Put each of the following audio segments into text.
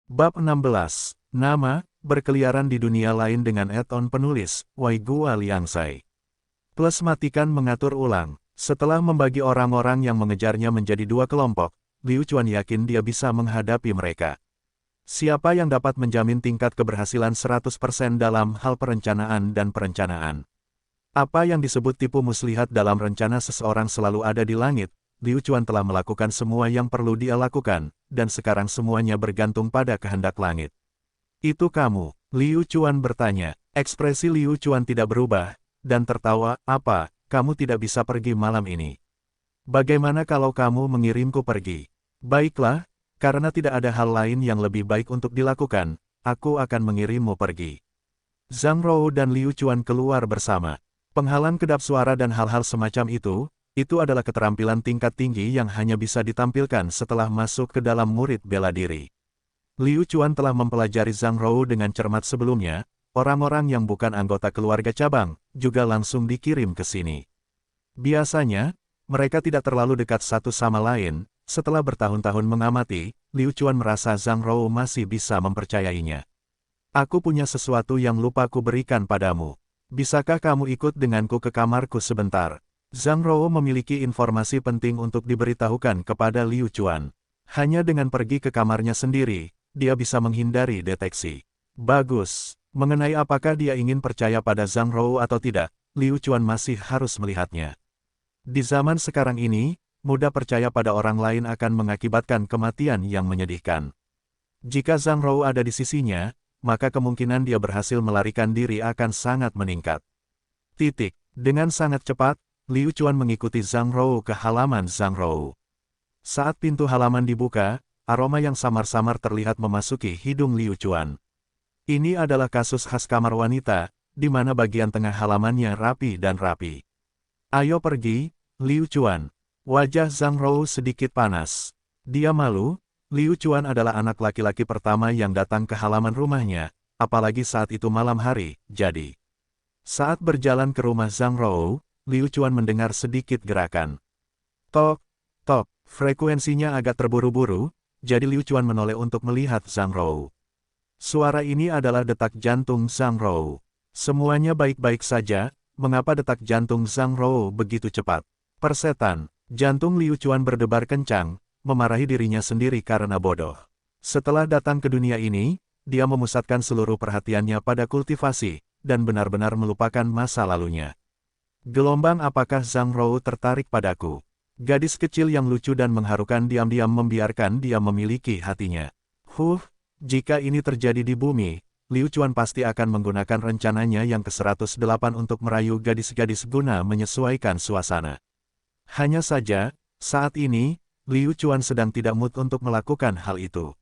Bab 16. Nama, berkeliaran di dunia lain dengan add-on penulis, Wai Gua Liangsai. Plus matikan mengatur ulang. Setelah membagi orang-orang yang mengejarnya menjadi dua kelompok, Liu Chuan yakin dia bisa menghadapi mereka. Siapa yang dapat menjamin tingkat keberhasilan 100% dalam hal perencanaan dan perencanaan? Apa yang disebut tipu muslihat dalam rencana seseorang selalu ada di langit? Liu Chuan telah melakukan semua yang perlu dia lakukan, dan sekarang semuanya bergantung pada kehendak langit. Itu kamu, Liu Chuan bertanya. Ekspresi Liu Chuan tidak berubah, dan tertawa, apa, kamu tidak bisa pergi malam ini? Bagaimana kalau kamu mengirimku pergi? Baiklah, karena tidak ada hal lain yang lebih baik untuk dilakukan, aku akan mengirimmu pergi. Zhang Rou dan Liu Chuan keluar bersama. Penghalang kedap suara dan hal-hal semacam itu adalah keterampilan tingkat tinggi yang hanya bisa ditampilkan setelah masuk ke dalam murid bela diri. Liu Chuan telah mempelajari Zhang Rou dengan cermat sebelumnya, orang-orang yang bukan anggota keluarga cabang, juga langsung dikirim ke sini. Biasanya, mereka tidak terlalu dekat satu sama lain, setelah bertahun-tahun mengamati, Liu Chuan merasa Zhang Rou masih bisa mempercayainya. Aku punya sesuatu yang lupa ku berikan padamu. Bisakah kamu ikut denganku ke kamarku sebentar? Zhang Rou memiliki informasi penting untuk diberitahukan kepada Liu Chuan. Hanya dengan pergi ke kamarnya sendiri, dia bisa menghindari deteksi. Bagus. Mengenai apakah dia ingin percaya pada Zhang Rou atau tidak, Liu Chuan masih harus melihatnya. Di zaman sekarang ini, mudah percaya pada orang lain akan mengakibatkan kematian yang menyedihkan. Jika Zhang Rou ada di sisinya, maka kemungkinan dia berhasil melarikan diri akan sangat meningkat. Dengan sangat cepat, Liu Chuan mengikuti Zhang Rou ke halaman Zhang Rou. Saat pintu halaman dibuka, aroma yang samar-samar terlihat memasuki hidung Liu Chuan. Ini adalah kasus khas kamar wanita, di mana bagian tengah halamannya rapi dan rapi. Ayo pergi, Liu Chuan. Wajah Zhang Rou sedikit panas. Dia malu. Liu Chuan adalah anak laki-laki pertama yang datang ke halaman rumahnya, apalagi saat itu malam hari, jadi. Saat berjalan ke rumah Zhang Rou, Liu Chuan mendengar sedikit gerakan. Tok, tok, frekuensinya agak terburu-buru, jadi Liu Chuan menoleh untuk melihat Zhang Rou. Suara ini adalah detak jantung Zhang Rou. Semuanya baik-baik saja, mengapa detak jantung Zhang Rou begitu cepat? Persetan, jantung Liu Chuan berdebar kencang, memarahi dirinya sendiri karena bodoh. Setelah datang ke dunia ini, dia memusatkan seluruh perhatiannya pada kultivasi, dan benar-benar melupakan masa lalunya. Gelombang apakah Zhang Rou tertarik padaku? Gadis kecil yang lucu dan mengharukan diam-diam membiarkan dia memiliki hatinya. Jika ini terjadi di bumi, Liu Chuan pasti akan menggunakan rencananya yang ke-108 untuk merayu gadis-gadis guna menyesuaikan suasana. Hanya saja, saat ini, Liu Chuan sedang tidak mood untuk melakukan hal itu.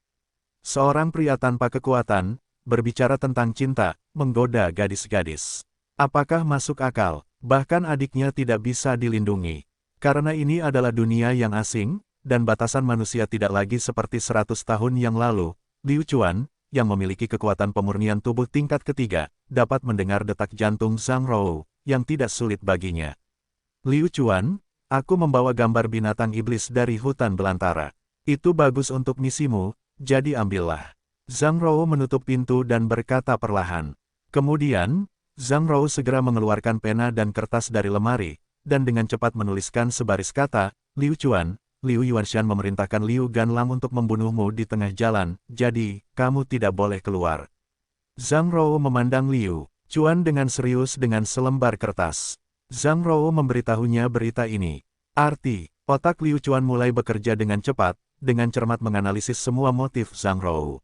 Seorang pria tanpa kekuatan, berbicara tentang cinta, menggoda gadis-gadis. Apakah masuk akal? Bahkan adiknya tidak bisa dilindungi. Karena ini adalah dunia yang asing, dan batasan manusia tidak lagi seperti 100 tahun yang lalu, Liu Chuan, yang memiliki kekuatan pemurnian tubuh tingkat ketiga, dapat mendengar detak jantung Zhang Rou, yang tidak sulit baginya. Liu Chuan, aku membawa gambar binatang iblis dari hutan belantara. Itu bagus untuk misimu, jadi ambillah. Zhang Rou menutup pintu dan berkata perlahan. Kemudian, Zhang Rou segera mengeluarkan pena dan kertas dari lemari, dan dengan cepat menuliskan sebaris kata, Liu Chuan, Liu Yuanshan memerintahkan Liu Ganlang untuk membunuhmu di tengah jalan, jadi, kamu tidak boleh keluar. Zhang Rou memandang Liu Chuan dengan serius dengan selembar kertas. Zhang Rou memberitahunya berita ini. Arti, otak Liu Chuan mulai bekerja dengan cepat, dengan cermat menganalisis semua motif Zhang Rou.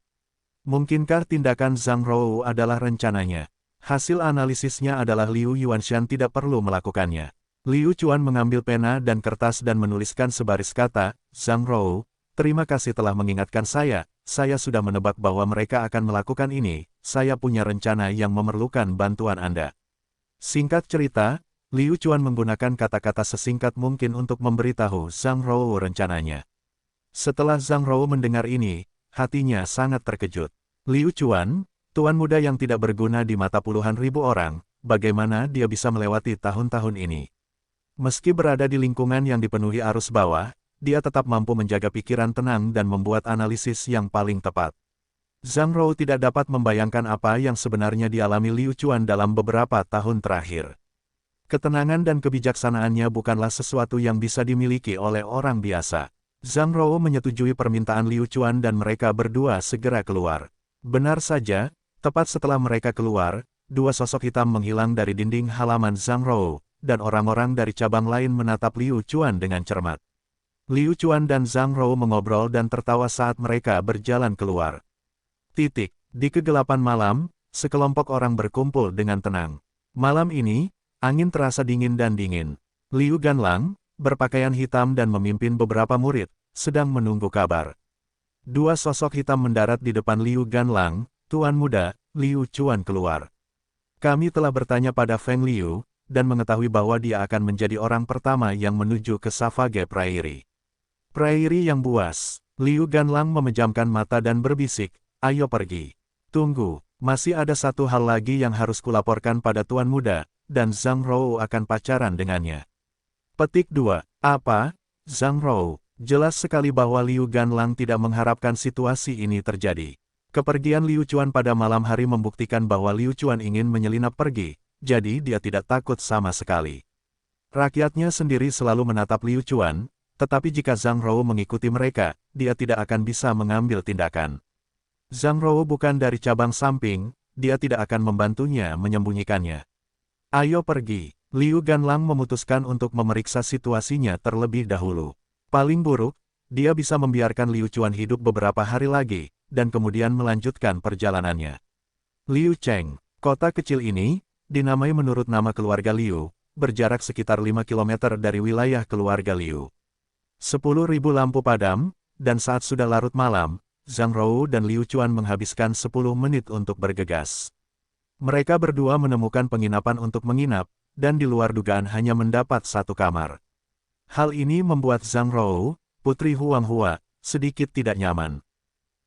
Mungkinkah tindakan Zhang Rou adalah rencananya? Hasil analisisnya adalah Liu Yuanshan tidak perlu melakukannya. Liu Chuan mengambil pena dan kertas dan menuliskan sebaris kata, Zhang Rou, terima kasih telah mengingatkan saya sudah menebak bahwa mereka akan melakukan ini, saya punya rencana yang memerlukan bantuan Anda. Singkat cerita, Liu Chuan menggunakan kata-kata sesingkat mungkin untuk memberitahu Zhang Rou rencananya. Setelah Zhang Rou mendengar ini, hatinya sangat terkejut. Liu Chuan, tuan muda yang tidak berguna di mata puluhan ribu orang, bagaimana dia bisa melewati tahun-tahun ini? Meski berada di lingkungan yang dipenuhi arus bawah, dia tetap mampu menjaga pikiran tenang dan membuat analisis yang paling tepat. Zhang Rou tidak dapat membayangkan apa yang sebenarnya dialami Liu Chuan dalam beberapa tahun terakhir. Ketenangan dan kebijaksanaannya bukanlah sesuatu yang bisa dimiliki oleh orang biasa. Zhang Rou menyetujui permintaan Liu Chuan dan mereka berdua segera keluar. Benar saja, tepat setelah mereka keluar, dua sosok hitam menghilang dari dinding halaman Zhang Rou, dan orang-orang dari cabang lain menatap Liu Chuan dengan cermat. Liu Chuan dan Zhang Rou mengobrol dan tertawa saat mereka berjalan keluar. Di kegelapan malam, sekelompok orang berkumpul dengan tenang. Malam ini, angin terasa dingin dan dingin. Liu Ganlang, berpakaian hitam dan memimpin beberapa murid, sedang menunggu kabar. Dua sosok hitam mendarat di depan Liu Ganlang, Tuan Muda, Liu Chuan keluar. Kami telah bertanya pada Feng Liu, dan mengetahui bahwa dia akan menjadi orang pertama yang menuju ke Savage Prairie. Prairie yang buas. Liu Ganlang memejamkan mata dan berbisik, ayo pergi. Tunggu, masih ada satu hal lagi yang harus kulaporkan pada Tuan Muda, dan Zhang Rou akan pacaran dengannya. Petik 2. Apa? Zhang Rou. Jelas sekali bahwa Liu Ganlang tidak mengharapkan situasi ini terjadi. Kepergian Liu Chuan pada malam hari membuktikan bahwa Liu Chuan ingin menyelinap pergi, jadi dia tidak takut sama sekali. Rakyatnya sendiri selalu menatap Liu Chuan, tetapi jika Zhang Rou mengikuti mereka, dia tidak akan bisa mengambil tindakan. Zhang Rou bukan dari cabang samping, dia tidak akan membantunya menyembunyikannya. Ayo pergi. Liu Ganlang memutuskan untuk memeriksa situasinya terlebih dahulu. Paling buruk, dia bisa membiarkan Liu Chuan hidup beberapa hari lagi, dan kemudian melanjutkan perjalanannya. Liu Cheng, kota kecil ini, dinamai menurut nama keluarga Liu, berjarak sekitar 5 km dari wilayah keluarga Liu. 10.000 lampu padam, dan saat sudah larut malam, Zhang Rou dan Liu Chuan menghabiskan 10 menit untuk bergegas. Mereka berdua menemukan penginapan untuk menginap, dan di luar dugaan hanya mendapat satu kamar. Hal ini membuat Zhang Rou, putri Huang Hua, sedikit tidak nyaman.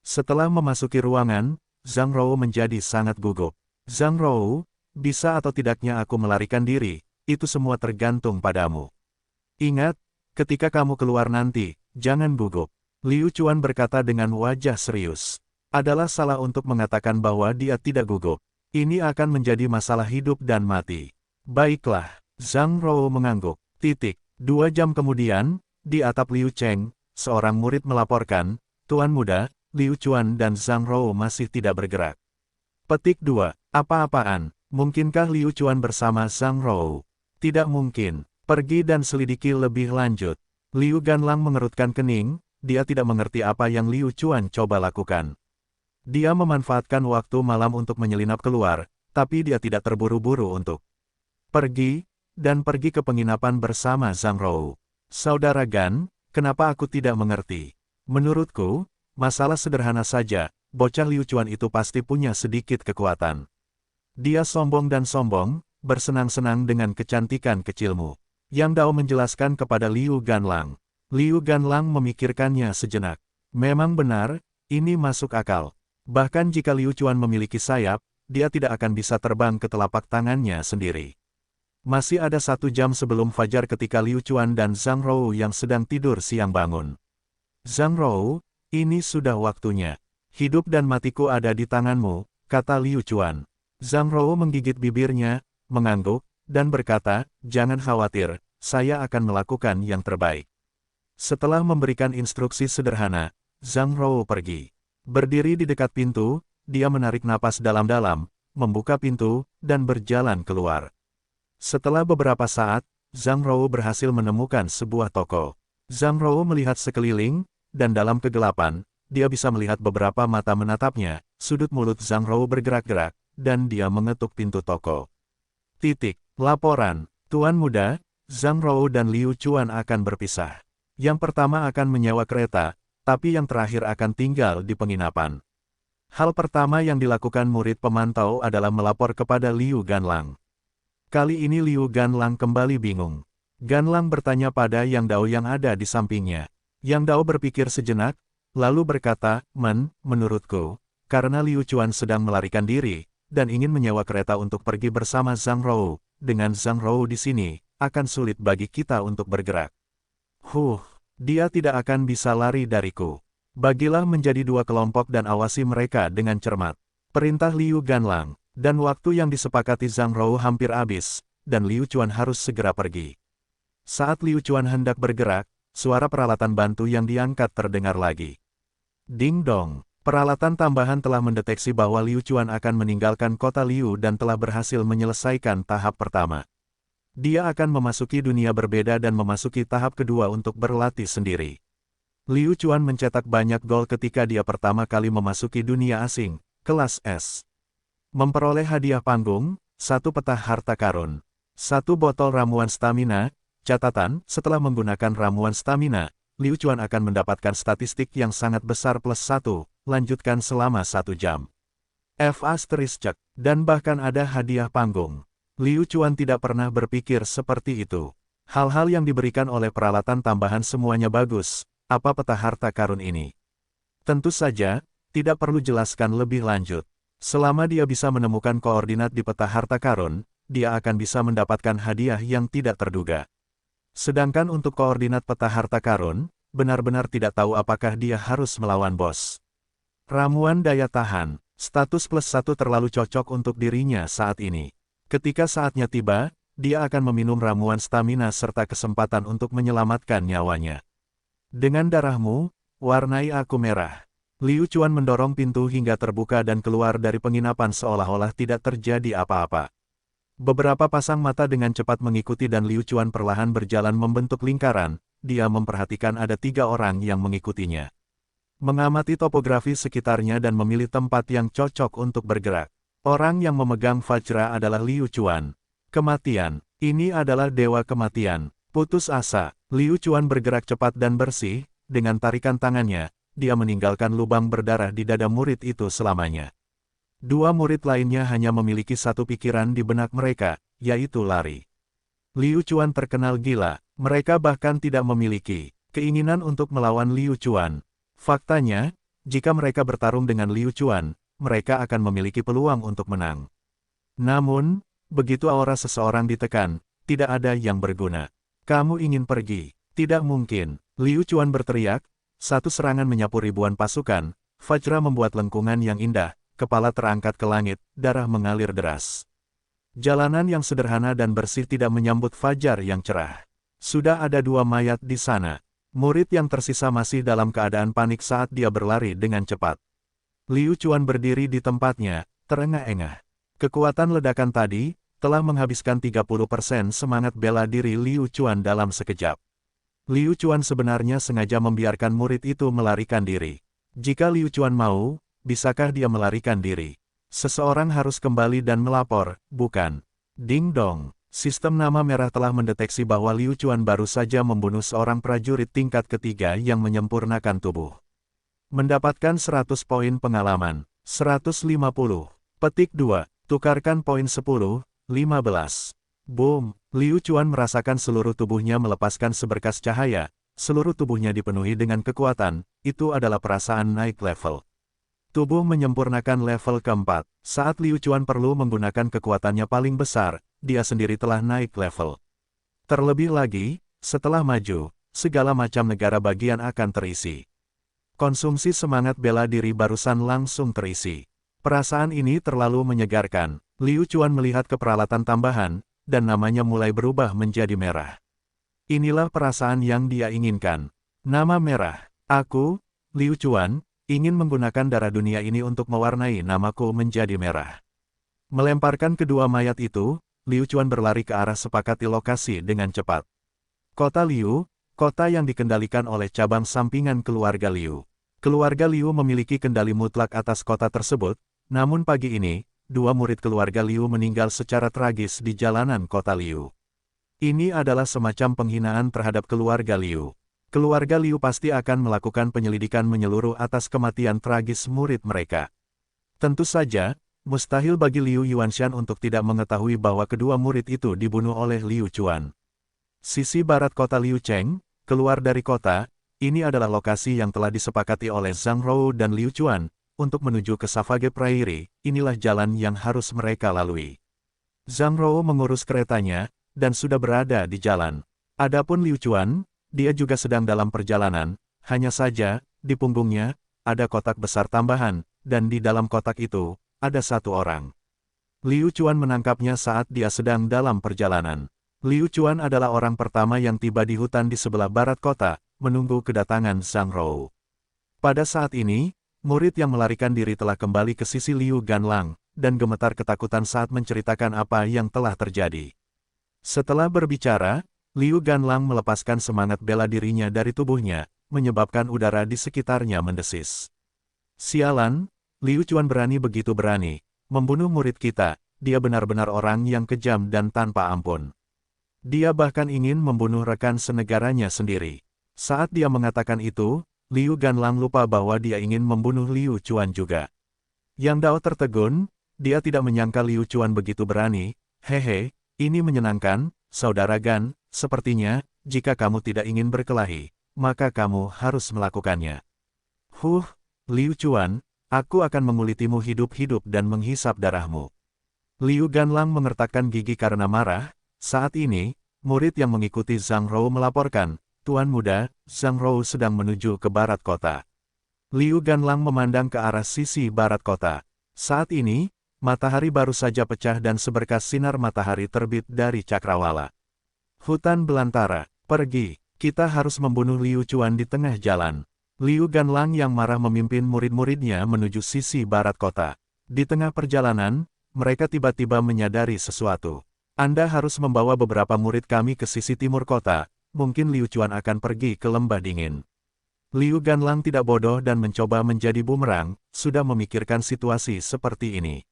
Setelah memasuki ruangan, Zhang Rou menjadi sangat gugup. Zhang Rou, bisa atau tidaknya aku melarikan diri, itu semua tergantung padamu. Ingat, ketika kamu keluar nanti, jangan gugup. Liu Chuan berkata dengan wajah serius. Adalah salah untuk mengatakan bahwa dia tidak gugup. Ini akan menjadi masalah hidup dan mati. Baiklah, Zhang Rou mengangguk. 2 jam kemudian, di atap Liu Cheng, seorang murid melaporkan, Tuan Muda, Liu Chuan dan Zhang Rou masih tidak bergerak. Petik 2. Apa-apaan? Mungkinkah Liu Chuan bersama Zhang Rou? Tidak mungkin. Pergi dan selidiki lebih lanjut. Liu Ganlang mengerutkan kening. Dia tidak mengerti apa yang Liu Chuan coba lakukan. Dia memanfaatkan waktu malam untuk menyelinap keluar, tapi dia tidak terburu-buru untuk pergi, dan pergi ke penginapan bersama Zhang Rou. Saudara Gan, kenapa aku tidak mengerti? Menurutku, masalah sederhana saja, bocah Liu Chuan itu pasti punya sedikit kekuatan. Dia sombong dan sombong, bersenang-senang dengan kecantikan kecilmu. Yang Dao menjelaskan kepada Liu Ganlang. Liu Ganlang memikirkannya sejenak. Memang benar, ini masuk akal. Bahkan jika Liu Chuan memiliki sayap, dia tidak akan bisa terbang ke telapak tangannya sendiri. Masih ada 1 jam sebelum fajar ketika Liu Chuan dan Zhang Rou yang sedang tidur siang bangun. Zhang Rou, ini sudah waktunya. Hidup dan matiku ada di tanganmu, kata Liu Chuan. Zhang Rou menggigit bibirnya, mengangguk, dan berkata, jangan khawatir, saya akan melakukan yang terbaik. Setelah memberikan instruksi sederhana, Zhang Rou pergi. Berdiri di dekat pintu, dia menarik napas dalam-dalam, membuka pintu, dan berjalan keluar. Setelah beberapa saat, Zhang Rou berhasil menemukan sebuah toko. Zhang Rou melihat sekeliling, dan dalam kegelapan, dia bisa melihat beberapa mata menatapnya. Sudut mulut Zhang Rou bergerak-gerak, dan dia mengetuk pintu toko. Laporan, Tuan Muda, Zhang Rou dan Liu Chuan akan berpisah. Yang pertama akan menyewa kereta, tapi yang terakhir akan tinggal di penginapan. Hal pertama yang dilakukan murid pemantau adalah melapor kepada Liu Ganlang. Kali ini Liu Ganlang kembali bingung. Ganlang bertanya pada Yang Dao yang ada di sampingnya. Yang Dao berpikir sejenak, lalu berkata, menurutku, karena Liu Chuan sedang melarikan diri, dan ingin menyewa kereta untuk pergi bersama Zhang Rou, dengan Zhang Rou di sini, akan sulit bagi kita untuk bergerak. Dia tidak akan bisa lari dariku. Bagilah menjadi dua kelompok dan awasi mereka dengan cermat. Perintah Liu Ganlang, dan waktu yang disepakati Zhang Rou hampir habis, dan Liu Chuan harus segera pergi. Saat Liu Chuan hendak bergerak, suara peralatan bantu yang diangkat terdengar lagi. Ding dong, peralatan tambahan telah mendeteksi bahwa Liu Chuan akan meninggalkan kota Liu dan telah berhasil menyelesaikan tahap pertama. Dia akan memasuki dunia berbeda dan memasuki tahap kedua untuk berlatih sendiri. Liu Chuan mencetak banyak gol ketika dia pertama kali memasuki dunia asing, kelas S. Memperoleh hadiah panggung, 1 peta harta karun, 1 botol ramuan stamina. Catatan, setelah menggunakan ramuan stamina, Liu Chuan akan mendapatkan statistik yang sangat besar plus 1, lanjutkan selama 1 jam. Dan bahkan ada hadiah panggung. Liu Chuan tidak pernah berpikir seperti itu. Hal-hal yang diberikan oleh peralatan tambahan semuanya bagus. Apa peta harta karun ini? Tentu saja, tidak perlu jelaskan lebih lanjut. Selama dia bisa menemukan koordinat di peta harta karun, dia akan bisa mendapatkan hadiah yang tidak terduga. Sedangkan untuk koordinat peta harta karun, benar-benar tidak tahu apakah dia harus melawan bos. Ramuan daya tahan, status plus 1 terlalu cocok untuk dirinya saat ini. Ketika saatnya tiba, dia akan meminum ramuan stamina serta kesempatan untuk menyelamatkan nyawanya. Dengan darahmu, warnai aku merah. Liu Chuan mendorong pintu hingga terbuka dan keluar dari penginapan seolah-olah tidak terjadi apa-apa. Beberapa pasang mata dengan cepat mengikuti dan Liu Chuan perlahan berjalan membentuk lingkaran, dia memperhatikan ada 3 orang yang mengikutinya. Mengamati topografi sekitarnya dan memilih tempat yang cocok untuk bergerak. Orang yang memegang Vajra adalah Liu Chuan. Kematian, ini adalah dewa kematian. Putus asa, Liu Chuan bergerak cepat dan bersih, dengan tarikan tangannya, dia meninggalkan lubang berdarah di dada murid itu selamanya. 2 murid lainnya hanya memiliki satu pikiran di benak mereka, yaitu lari. Liu Chuan terkenal gila, mereka bahkan tidak memiliki keinginan untuk melawan Liu Chuan. Faktanya, jika mereka bertarung dengan Liu Chuan, mereka akan memiliki peluang untuk menang. Namun, begitu aura seseorang ditekan, tidak ada yang berguna. Kamu ingin pergi? Tidak mungkin. Liu Chuan berteriak, satu serangan menyapu ribuan pasukan, Vajra membuat lengkungan yang indah, kepala terangkat ke langit, darah mengalir deras. Jalanan yang sederhana dan bersih tidak menyambut fajar yang cerah. Sudah ada 2 mayat di sana. Murid yang tersisa masih dalam keadaan panik saat dia berlari dengan cepat. Liu Chuan berdiri di tempatnya, terengah-engah. Kekuatan ledakan tadi telah menghabiskan 30% semangat bela diri Liu Chuan dalam sekejap. Liu Chuan sebenarnya sengaja membiarkan murid itu melarikan diri. Jika Liu Chuan mau, bisakah dia melarikan diri? Seseorang harus kembali dan melapor, bukan? Ding dong. Sistem nama merah telah mendeteksi bahwa Liu Chuan baru saja membunuh seorang prajurit tingkat ketiga yang menyempurnakan tubuh. Mendapatkan 100 poin pengalaman. 150. Petik 2. Tukarkan poin 10. 15. Boom! Liu Chuan merasakan seluruh tubuhnya melepaskan seberkas cahaya, seluruh tubuhnya dipenuhi dengan kekuatan, itu adalah perasaan naik level. Tubuh menyempurnakan level keempat. Saat Liu Chuan perlu menggunakan kekuatannya paling besar, dia sendiri telah naik level. Terlebih lagi, setelah maju, segala macam negara bagian akan terisi. Konsumsi semangat bela diri barusan langsung terisi. Perasaan ini terlalu menyegarkan. Liu Chuan melihat ke peralatan tambahan, dan namanya mulai berubah menjadi merah. Inilah perasaan yang dia inginkan. Nama merah. Aku, Liu Chuan, ingin menggunakan darah dunia ini untuk mewarnai namaku menjadi merah. Melemparkan kedua mayat itu, Liu Chuan berlari ke arah sepakati lokasi dengan cepat. Kota Liu, kota yang dikendalikan oleh cabang sampingan keluarga Liu. Keluarga Liu memiliki kendali mutlak atas kota tersebut, namun pagi ini, 2 murid keluarga Liu meninggal secara tragis di jalanan kota Liu. Ini adalah semacam penghinaan terhadap keluarga Liu. Keluarga Liu pasti akan melakukan penyelidikan menyeluruh atas kematian tragis murid mereka. Tentu saja, mustahil bagi Liu Yuanshan untuk tidak mengetahui bahwa kedua murid itu dibunuh oleh Liu Chuan. Sisi barat kota Liu Cheng, keluar dari kota, ini adalah lokasi yang telah disepakati oleh Zhang Rou dan Liu Chuan. Untuk menuju ke Savage Prairie, inilah jalan yang harus mereka lalui. Zhang Rou mengurus keretanya, dan sudah berada di jalan. Adapun Liu Chuan, dia juga sedang dalam perjalanan, Hanya saja, di punggungnya, ada kotak besar tambahan, dan di dalam kotak itu, ada satu orang. Liu Chuan menangkapnya saat dia sedang dalam perjalanan. Liu Chuan adalah orang pertama yang tiba di hutan di sebelah barat kota, menunggu kedatangan Zhang Rou. Pada saat ini, murid yang melarikan diri telah kembali ke sisi Liu Ganlang, dan gemetar ketakutan saat menceritakan apa yang telah terjadi. Setelah berbicara, Liu Ganlang melepaskan semangat bela dirinya dari tubuhnya, menyebabkan udara di sekitarnya mendesis. Sialan, Liu Chuan berani begitu berani, membunuh murid kita, dia benar-benar orang yang kejam dan tanpa ampun. Dia bahkan ingin membunuh rekan senegaranya sendiri. Saat dia mengatakan itu, Liu Ganlang lupa bahwa dia ingin membunuh Liu Chuan juga. Yang Dao tertegun, dia tidak menyangka Liu Chuan begitu berani. Hehe, ini menyenangkan, Saudara Gan, sepertinya, jika kamu tidak ingin berkelahi, maka kamu harus melakukannya. Liu Chuan, aku akan mengulitimu hidup-hidup dan menghisap darahmu. Liu Ganlang mengertakkan gigi karena marah. Saat ini, murid yang mengikuti Zhang Rou melaporkan, Tuan Muda, Zhang Rou sedang menuju ke barat kota. Liu Ganlang memandang ke arah sisi barat kota. Saat ini, matahari baru saja pecah dan seberkas sinar matahari terbit dari cakrawala. Hutan belantara, pergi, kita harus membunuh Liu Chuan di tengah jalan. Liu Ganlang yang marah memimpin murid-muridnya menuju sisi barat kota. Di tengah perjalanan, mereka tiba-tiba menyadari sesuatu. Anda harus membawa beberapa murid kami ke sisi timur kota, mungkin Liu Chuan akan pergi ke lembah dingin. Liu Ganlang tidak bodoh dan mencoba menjadi bumerang, sudah memikirkan situasi seperti ini.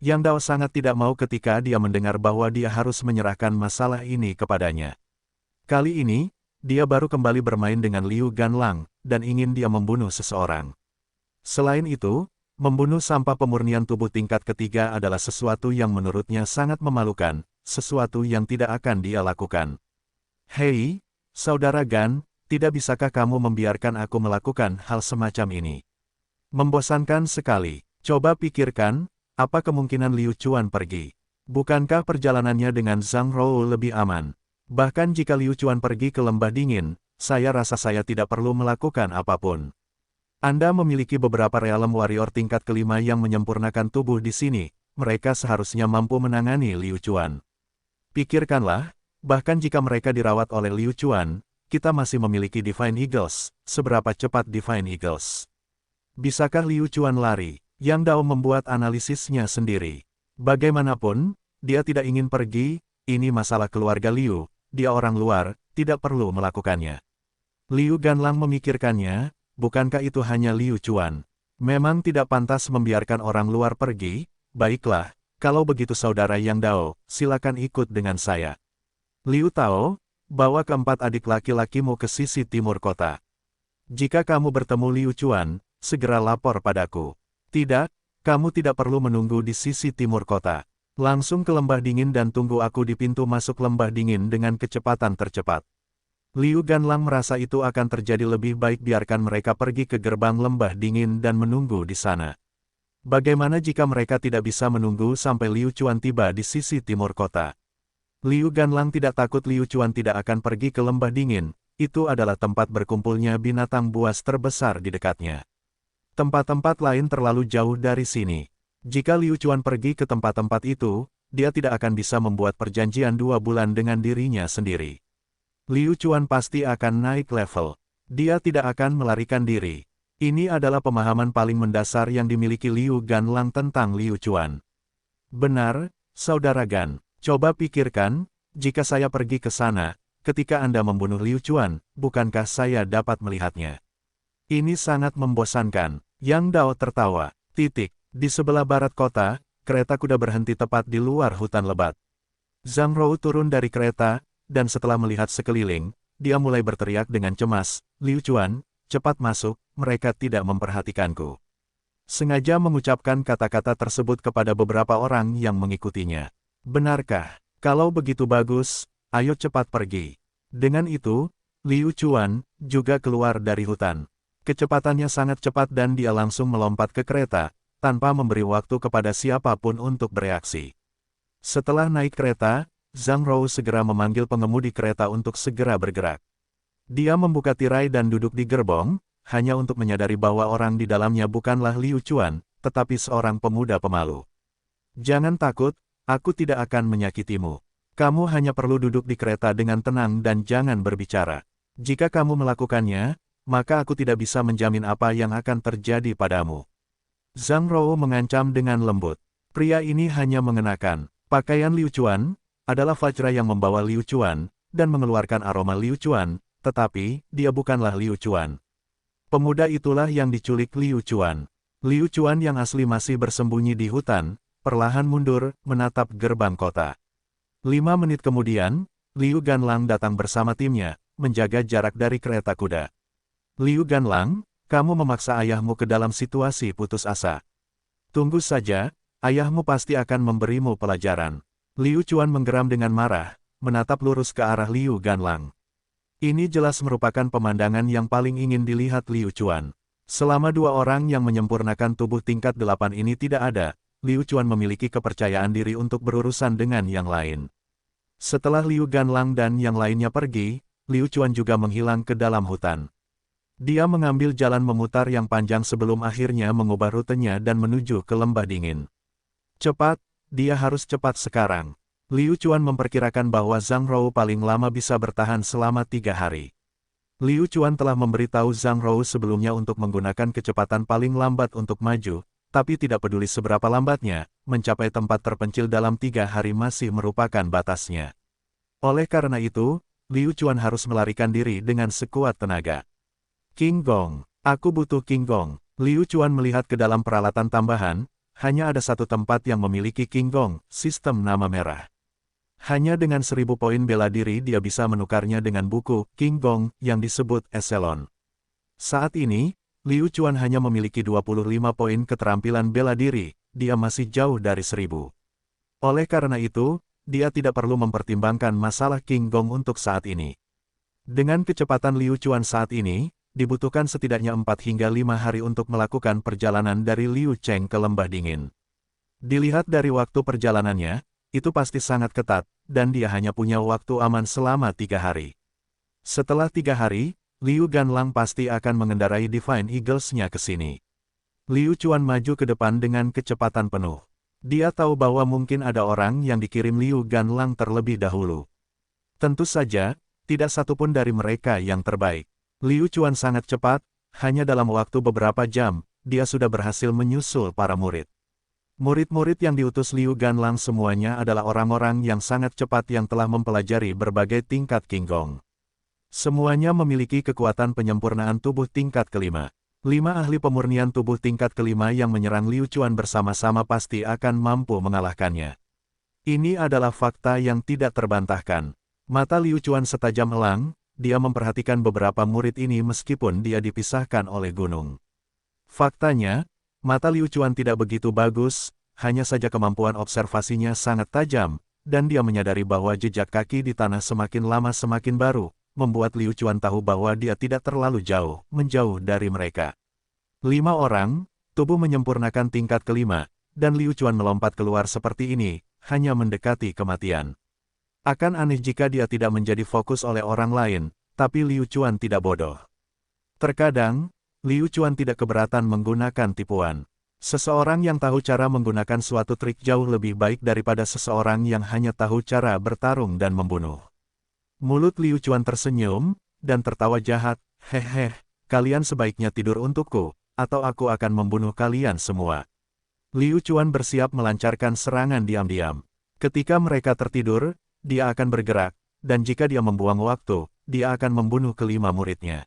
Yang Dao sangat tidak mau ketika dia mendengar bahwa dia harus menyerahkan masalah ini kepadanya. Kali ini, dia baru kembali bermain dengan Liu Ganlang, dan ingin dia membunuh seseorang. Selain itu, membunuh sampah pemurnian tubuh tingkat ketiga adalah sesuatu yang menurutnya sangat memalukan, sesuatu yang tidak akan dia lakukan. Hei, Saudara Gan, tidak bisakah kamu membiarkan aku melakukan hal semacam ini? Membosankan sekali. Coba pikirkan, apa kemungkinan Liu Chuan pergi? Bukankah perjalanannya dengan Zhang Rou lebih aman? Bahkan jika Liu Chuan pergi ke lembah dingin, saya rasa saya tidak perlu melakukan apapun. Anda memiliki beberapa realem warrior tingkat kelima yang menyempurnakan tubuh di sini, mereka seharusnya mampu menangani Liu Chuan. Pikirkanlah, bahkan jika mereka dirawat oleh Liu Chuan, kita masih memiliki Divine Eagles, seberapa cepat Divine Eagles? Bisakah Liu Chuan lari? Yang Dao membuat analisisnya sendiri. Bagaimanapun, dia tidak ingin pergi, ini masalah keluarga Liu, dia orang luar, tidak perlu melakukannya. Liu Ganlang memikirkannya, bukankah itu hanya Liu Chuan? Memang tidak pantas membiarkan orang luar pergi, baiklah, kalau begitu Saudara Yang Dao, silakan ikut dengan saya. Liu Tao, bawa keempat adik laki-lakimu ke sisi timur kota. Jika kamu bertemu Liu Chuan, segera lapor padaku. Tidak, kamu tidak perlu menunggu di sisi timur kota. Langsung ke lembah dingin dan tunggu aku di pintu masuk lembah dingin dengan kecepatan tercepat. Liu Ganlang merasa itu akan terjadi lebih baik biarkan mereka pergi ke gerbang lembah dingin dan menunggu di sana. Bagaimana jika mereka tidak bisa menunggu sampai Liu Chuan tiba di sisi timur kota? Liu Ganlang tidak takut Liu Chuan tidak akan pergi ke lembah dingin, itu adalah tempat berkumpulnya binatang buas terbesar di dekatnya. Tempat-tempat lain terlalu jauh dari sini. Jika Liu Chuan pergi ke tempat-tempat itu, dia tidak akan bisa membuat perjanjian 2 bulan dengan dirinya sendiri. Liu Chuan pasti akan naik level. Dia tidak akan melarikan diri. Ini adalah pemahaman paling mendasar yang dimiliki Liu Ganlang tentang Liu Chuan. Benar, Saudara Gan. Coba pikirkan, jika saya pergi ke sana, ketika Anda membunuh Liu Chuan, bukankah saya dapat melihatnya? Ini sangat membosankan. Yang Dao tertawa. Di sebelah barat kota, kereta kuda berhenti tepat di luar hutan lebat. Zhang Rou turun dari kereta, dan setelah melihat sekeliling, dia mulai berteriak dengan cemas, Liu Chuan, cepat masuk, mereka tidak memperhatikanku. Sengaja mengucapkan kata-kata tersebut kepada beberapa orang yang mengikutinya. Benarkah? Kalau begitu bagus, ayo cepat pergi. Dengan itu, Liu Chuan juga keluar dari hutan. Kecepatannya sangat cepat dan dia langsung melompat ke kereta, tanpa memberi waktu kepada siapapun untuk bereaksi. Setelah naik kereta, Zhang Rou segera memanggil pengemudi kereta untuk segera bergerak. Dia membuka tirai dan duduk di gerbong, hanya untuk menyadari bahwa orang di dalamnya bukanlah Liu Chuan, tetapi seorang pemuda pemalu. Jangan takut, aku tidak akan menyakitimu. Kamu hanya perlu duduk di kereta dengan tenang dan jangan berbicara. Jika kamu melakukannya, maka aku tidak bisa menjamin apa yang akan terjadi padamu. Zhang Rou mengancam dengan lembut. Pria ini hanya mengenakan pakaian Liu Chuan, adalah Vajra yang membawa Liu Chuan, dan mengeluarkan aroma Liu Chuan, tetapi dia bukanlah Liu Chuan. Pemuda itulah yang diculik Liu Chuan. Liu Chuan yang asli masih bersembunyi di hutan, perlahan mundur, menatap gerbang kota. 5 menit kemudian, Liu Ganlang datang bersama timnya, menjaga jarak dari kereta kuda. Liu Ganlang, kamu memaksa ayahmu ke dalam situasi putus asa. Tunggu saja, ayahmu pasti akan memberimu pelajaran. Liu Chuan menggeram dengan marah, menatap lurus ke arah Liu Ganlang. Ini jelas merupakan pemandangan yang paling ingin dilihat Liu Chuan. Selama 2 orang yang menyempurnakan tubuh tingkat 8 ini tidak ada, Liu Chuan memiliki kepercayaan diri untuk berurusan dengan yang lain. Setelah Liu Ganlang dan yang lainnya pergi, Liu Chuan juga menghilang ke dalam hutan. Dia mengambil jalan memutar yang panjang sebelum akhirnya mengubah rutenya dan menuju ke lembah dingin. Cepat, dia harus cepat sekarang. Liu Chuan memperkirakan bahwa Zhang Rou paling lama bisa bertahan selama 3 hari. Liu Chuan telah memberitahu Zhang Rou sebelumnya untuk menggunakan kecepatan paling lambat untuk maju, tapi tidak peduli seberapa lambatnya, mencapai tempat terpencil dalam 3 hari masih merupakan batasnya. Oleh karena itu, Liu Chuan harus melarikan diri dengan sekuat tenaga. King Gong, aku butuh King Gong. Liu Chuan melihat ke dalam peralatan tambahan, hanya ada satu tempat yang memiliki King Gong, sistem nama merah. Hanya dengan 1000 poin bela diri dia bisa menukarnya dengan buku King Gong yang disebut Eselon. Saat ini, Liu Chuan hanya memiliki 25 poin keterampilan bela diri, dia masih jauh dari 1000. Oleh karena itu, dia tidak perlu mempertimbangkan masalah King Gong untuk saat ini. Dengan kecepatan Liu Chuan saat ini, dibutuhkan setidaknya 4 hingga 5 hari untuk melakukan perjalanan dari Liu Cheng ke lembah dingin. Dilihat dari waktu perjalanannya, itu pasti sangat ketat, dan dia hanya punya waktu aman selama 3 hari. Setelah 3 hari, Liu Ganlang pasti akan mengendarai Divine Eagles-nya ke sini. Liu Chuan maju ke depan dengan kecepatan penuh. Dia tahu bahwa mungkin ada orang yang dikirim Liu Ganlang terlebih dahulu. Tentu saja, tidak satupun dari mereka yang terbaik. Liu Chuan sangat cepat, hanya dalam waktu beberapa jam, dia sudah berhasil menyusul para murid. Murid-murid yang diutus Liu Ganlang semuanya adalah orang-orang yang sangat cepat yang telah mempelajari berbagai tingkat King Gong. Semuanya memiliki kekuatan penyempurnaan tubuh tingkat kelima. 5 ahli pemurnian tubuh tingkat kelima yang menyerang Liu Chuan bersama-sama pasti akan mampu mengalahkannya. Ini adalah fakta yang tidak terbantahkan. Mata Liu Chuan setajam elang, dia memperhatikan beberapa murid ini meskipun dia dipisahkan oleh gunung. Faktanya, mata Liu Chuan tidak begitu bagus, hanya saja kemampuan observasinya sangat tajam, dan dia menyadari bahwa jejak kaki di tanah semakin lama semakin baru, membuat Liu Chuan tahu bahwa dia tidak terlalu jauh, menjauh dari mereka. 5 orang, tubuh menyempurnakan tingkat kelima, dan Liu Chuan melompat keluar seperti ini, hanya mendekati kematian. Akan aneh jika dia tidak menjadi fokus oleh orang lain, tapi Liu Chuan tidak bodoh. Terkadang, Liu Chuan tidak keberatan menggunakan tipuan. Seseorang yang tahu cara menggunakan suatu trik jauh lebih baik daripada seseorang yang hanya tahu cara bertarung dan membunuh. Mulut Liu Chuan tersenyum, dan tertawa jahat, "Hehe, kalian sebaiknya tidur untukku, atau aku akan membunuh kalian semua." Liu Chuan bersiap melancarkan serangan diam-diam. Ketika mereka tertidur, dia akan bergerak, dan jika dia membuang waktu, dia akan membunuh kelima muridnya.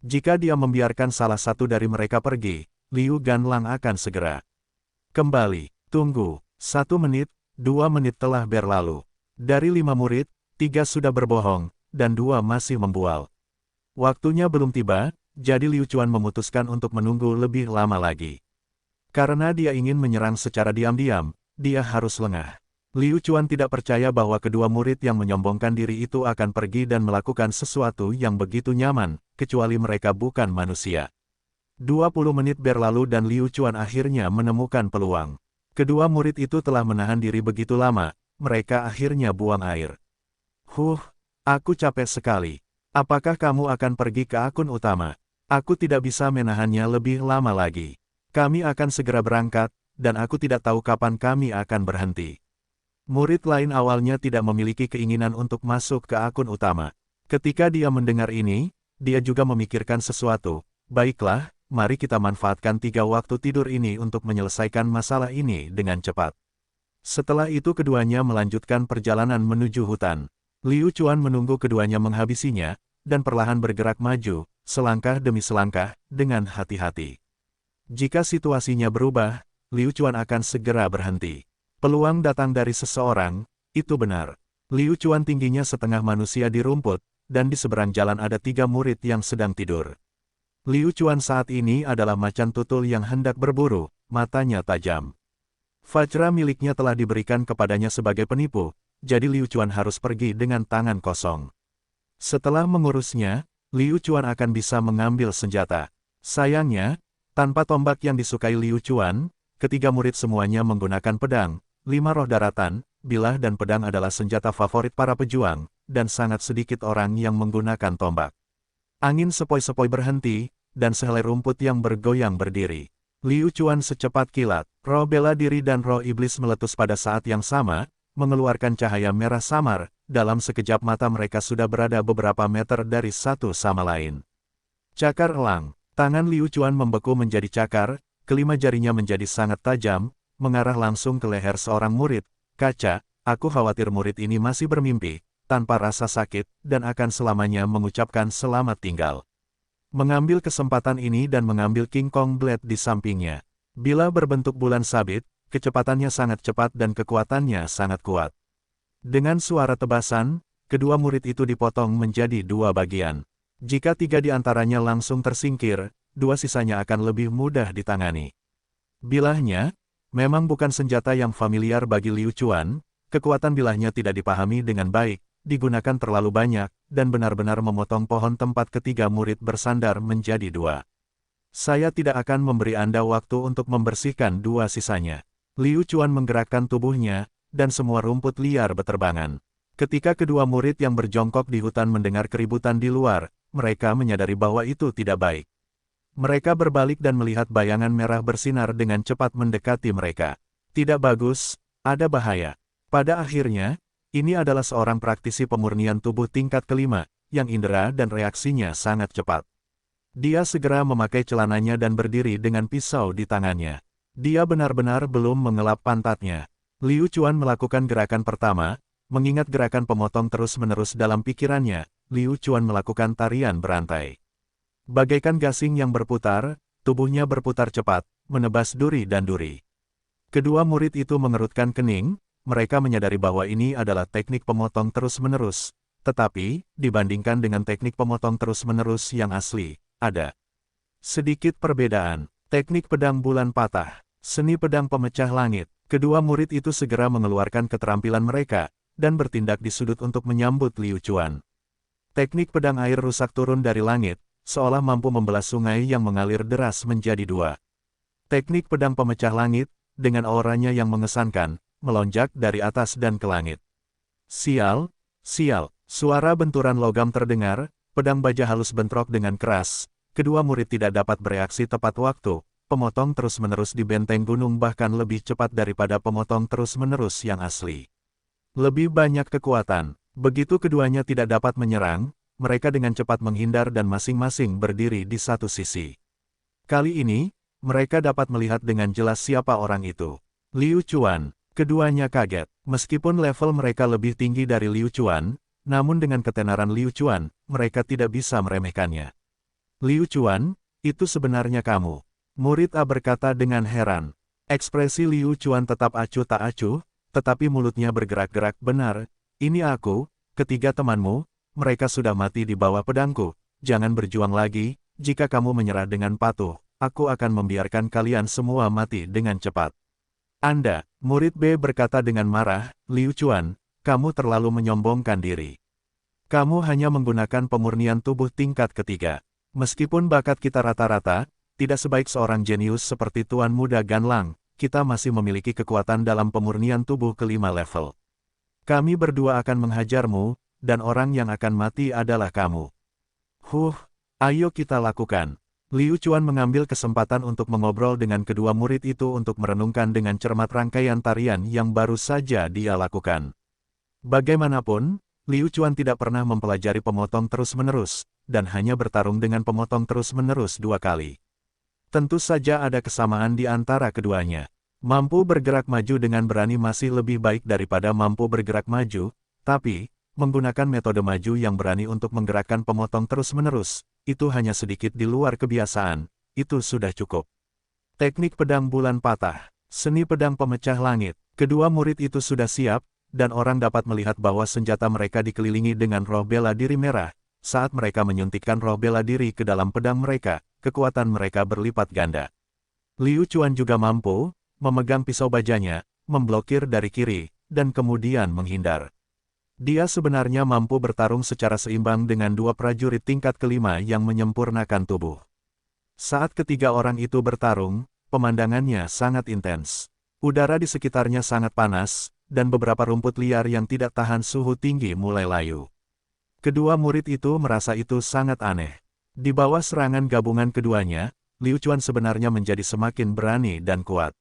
Jika dia membiarkan salah satu dari mereka pergi, Liu Ganlang akan segera kembali. Tunggu, 1 menit, 2 menit telah berlalu. Dari 5 murid, 3 sudah berbohong, dan 2 masih membual. Waktunya belum tiba, jadi Liu Chuan memutuskan untuk menunggu lebih lama lagi. Karena dia ingin menyerang secara diam-diam, dia harus lengah. Liu Chuan tidak percaya bahwa kedua murid yang menyombongkan diri itu akan pergi dan melakukan sesuatu yang begitu nyaman, kecuali mereka bukan manusia. 20 menit berlalu dan Liu Chuan akhirnya menemukan peluang. Kedua murid itu telah menahan diri begitu lama, mereka akhirnya buang air. Aku capek sekali. Apakah kamu akan pergi ke akun utama? Aku tidak bisa menahannya lebih lama lagi. Kami akan segera berangkat, dan aku tidak tahu kapan kami akan berhenti. Murid lain awalnya tidak memiliki keinginan untuk masuk ke akun utama. Ketika dia mendengar ini, dia juga memikirkan sesuatu. Baiklah, mari kita manfaatkan 3 waktu tidur ini untuk menyelesaikan masalah ini dengan cepat. Setelah itu keduanya melanjutkan perjalanan menuju hutan. Liu Chuan menunggu keduanya menghabisinya, dan perlahan bergerak maju, selangkah demi selangkah, dengan hati-hati. Jika situasinya berubah, Liu Chuan akan segera berhenti. Peluang datang dari seseorang, itu benar. Liu Chuan tingginya setengah manusia di rumput, dan di seberang jalan ada 3 murid yang sedang tidur. Liu Chuan saat ini adalah macan tutul yang hendak berburu, matanya tajam. Vajra miliknya telah diberikan kepadanya sebagai penipu, jadi Liu Chuan harus pergi dengan tangan kosong. Setelah mengurusnya, Liu Chuan akan bisa mengambil senjata. Sayangnya, tanpa tombak yang disukai Liu Chuan, ketiga murid semuanya menggunakan pedang. 5 roh daratan, bilah dan pedang adalah senjata favorit para pejuang, dan sangat sedikit orang yang menggunakan tombak. Angin sepoi-sepoi berhenti, dan sehelai rumput yang bergoyang berdiri. Liu Chuan secepat kilat, roh bela diri dan roh iblis meletus pada saat yang sama, mengeluarkan cahaya merah samar, dalam sekejap mata mereka sudah berada beberapa meter dari satu sama lain. Cakar elang, tangan Liu Chuan membeku menjadi cakar, kelima jarinya menjadi sangat tajam, mengarah langsung ke leher seorang murid. Kaca, aku khawatir murid ini masih bermimpi, tanpa rasa sakit, dan akan selamanya mengucapkan selamat tinggal. Mengambil kesempatan ini dan mengambil King Kong Blade di sampingnya. Bila berbentuk bulan sabit, kecepatannya sangat cepat dan kekuatannya sangat kuat. Dengan suara tebasan, kedua murid itu dipotong menjadi 2 bagian. Jika 3 di antaranya langsung tersingkir, 2 sisanya akan lebih mudah ditangani. Bilahnya, memang bukan senjata yang familiar bagi Liu Chuan, kekuatan bilahnya tidak dipahami dengan baik, digunakan terlalu banyak, dan benar-benar memotong pohon tempat ketiga murid bersandar menjadi 2. Saya tidak akan memberi Anda waktu untuk membersihkan 2 sisanya. Liu Chuan menggerakkan tubuhnya, dan semua rumput liar beterbangan. Ketika kedua murid yang berjongkok di hutan mendengar keributan di luar, mereka menyadari bahwa itu tidak baik. Mereka berbalik dan melihat bayangan merah bersinar dengan cepat mendekati mereka. Tidak bagus, ada bahaya. Pada akhirnya, ini adalah seorang praktisi pemurnian tubuh tingkat kelima, yang indera dan reaksinya sangat cepat. Dia segera memakai celananya dan berdiri dengan pisau di tangannya. Dia benar-benar belum mengelap pantatnya. Liu Chuan melakukan gerakan pertama, mengingat gerakan pemotong terus-menerus dalam pikirannya, Liu Chuan melakukan tarian berantai. Bagaikan gasing yang berputar, tubuhnya berputar cepat, menebas duri dan duri. Kedua murid itu mengerutkan kening, mereka menyadari bahwa ini adalah teknik pemotong terus-menerus, tetapi, dibandingkan dengan teknik pemotong terus-menerus yang asli, ada sedikit perbedaan. Teknik pedang bulan patah, seni pedang pemecah langit. Kedua murid itu segera mengeluarkan keterampilan mereka, dan bertindak di sudut untuk menyambut Liu Chuan. Teknik pedang air rusak turun dari langit, seolah mampu membelah sungai yang mengalir deras menjadi 2. Teknik pedang pemecah langit, dengan auranya yang mengesankan, melonjak dari atas dan ke langit. Sial, sial, suara benturan logam terdengar, pedang baja halus bentrok dengan keras, kedua murid tidak dapat bereaksi tepat waktu, pemotong terus-menerus di benteng gunung bahkan lebih cepat daripada pemotong terus-menerus yang asli. Lebih banyak kekuatan, begitu keduanya tidak dapat menyerang, mereka dengan cepat menghindar dan masing-masing berdiri di satu sisi. Kali ini, mereka dapat melihat dengan jelas siapa orang itu. Liu Chuan. Keduanya kaget. Meskipun level mereka lebih tinggi dari Liu Chuan, namun dengan ketenaran Liu Chuan, mereka tidak bisa meremehkannya. Liu Chuan, itu sebenarnya kamu. Murid A berkata dengan heran. Ekspresi Liu Chuan tetap acuh tak acuh, tetapi mulutnya bergerak-gerak. Benar, ini aku, ketiga temanmu. Mereka sudah mati di bawah pedangku. Jangan berjuang lagi, jika kamu menyerah dengan patuh, aku akan membiarkan kalian semua mati dengan cepat. Anda, murid B berkata dengan marah, Liu Chuan, kamu terlalu menyombongkan diri. Kamu hanya menggunakan pemurnian tubuh tingkat ketiga. Meskipun bakat kita rata-rata, tidak sebaik seorang jenius seperti Tuan Muda Ganlang, kita masih memiliki kekuatan dalam pemurnian tubuh kelima level. Kami berdua akan menghajarmu, dan orang yang akan mati adalah kamu. Huh, ayo kita lakukan. Liu Chuan mengambil kesempatan untuk mengobrol dengan kedua murid itu untuk merenungkan dengan cermat rangkaian tarian yang baru saja dia lakukan. Bagaimanapun, Liu Chuan tidak pernah mempelajari pemotong terus-menerus, dan hanya bertarung dengan pemotong terus-menerus 2 kali. Tentu saja ada kesamaan di antara keduanya. Mampu bergerak maju dengan berani masih lebih baik daripada mampu bergerak maju, tapi, menggunakan metode maju yang berani untuk menggerakkan pemotong terus-menerus, itu hanya sedikit di luar kebiasaan, itu sudah cukup. Teknik pedang bulan patah, seni pedang pemecah langit, kedua murid itu sudah siap, dan orang dapat melihat bahwa senjata mereka dikelilingi dengan roh bela diri merah. Saat mereka menyuntikkan roh bela diri ke dalam pedang mereka, kekuatan mereka berlipat ganda. Liu Chuan juga mampu memegang pisau bajanya, memblokir dari kiri, dan kemudian menghindar. Dia sebenarnya mampu bertarung secara seimbang dengan 2 prajurit tingkat kelima yang menyempurnakan tubuh. Saat ketiga orang itu bertarung, pemandangannya sangat intens. Udara di sekitarnya sangat panas, dan beberapa rumput liar yang tidak tahan suhu tinggi mulai layu. Kedua murid itu merasa itu sangat aneh. Di bawah serangan gabungan keduanya, Liu Chuan sebenarnya menjadi semakin berani dan kuat.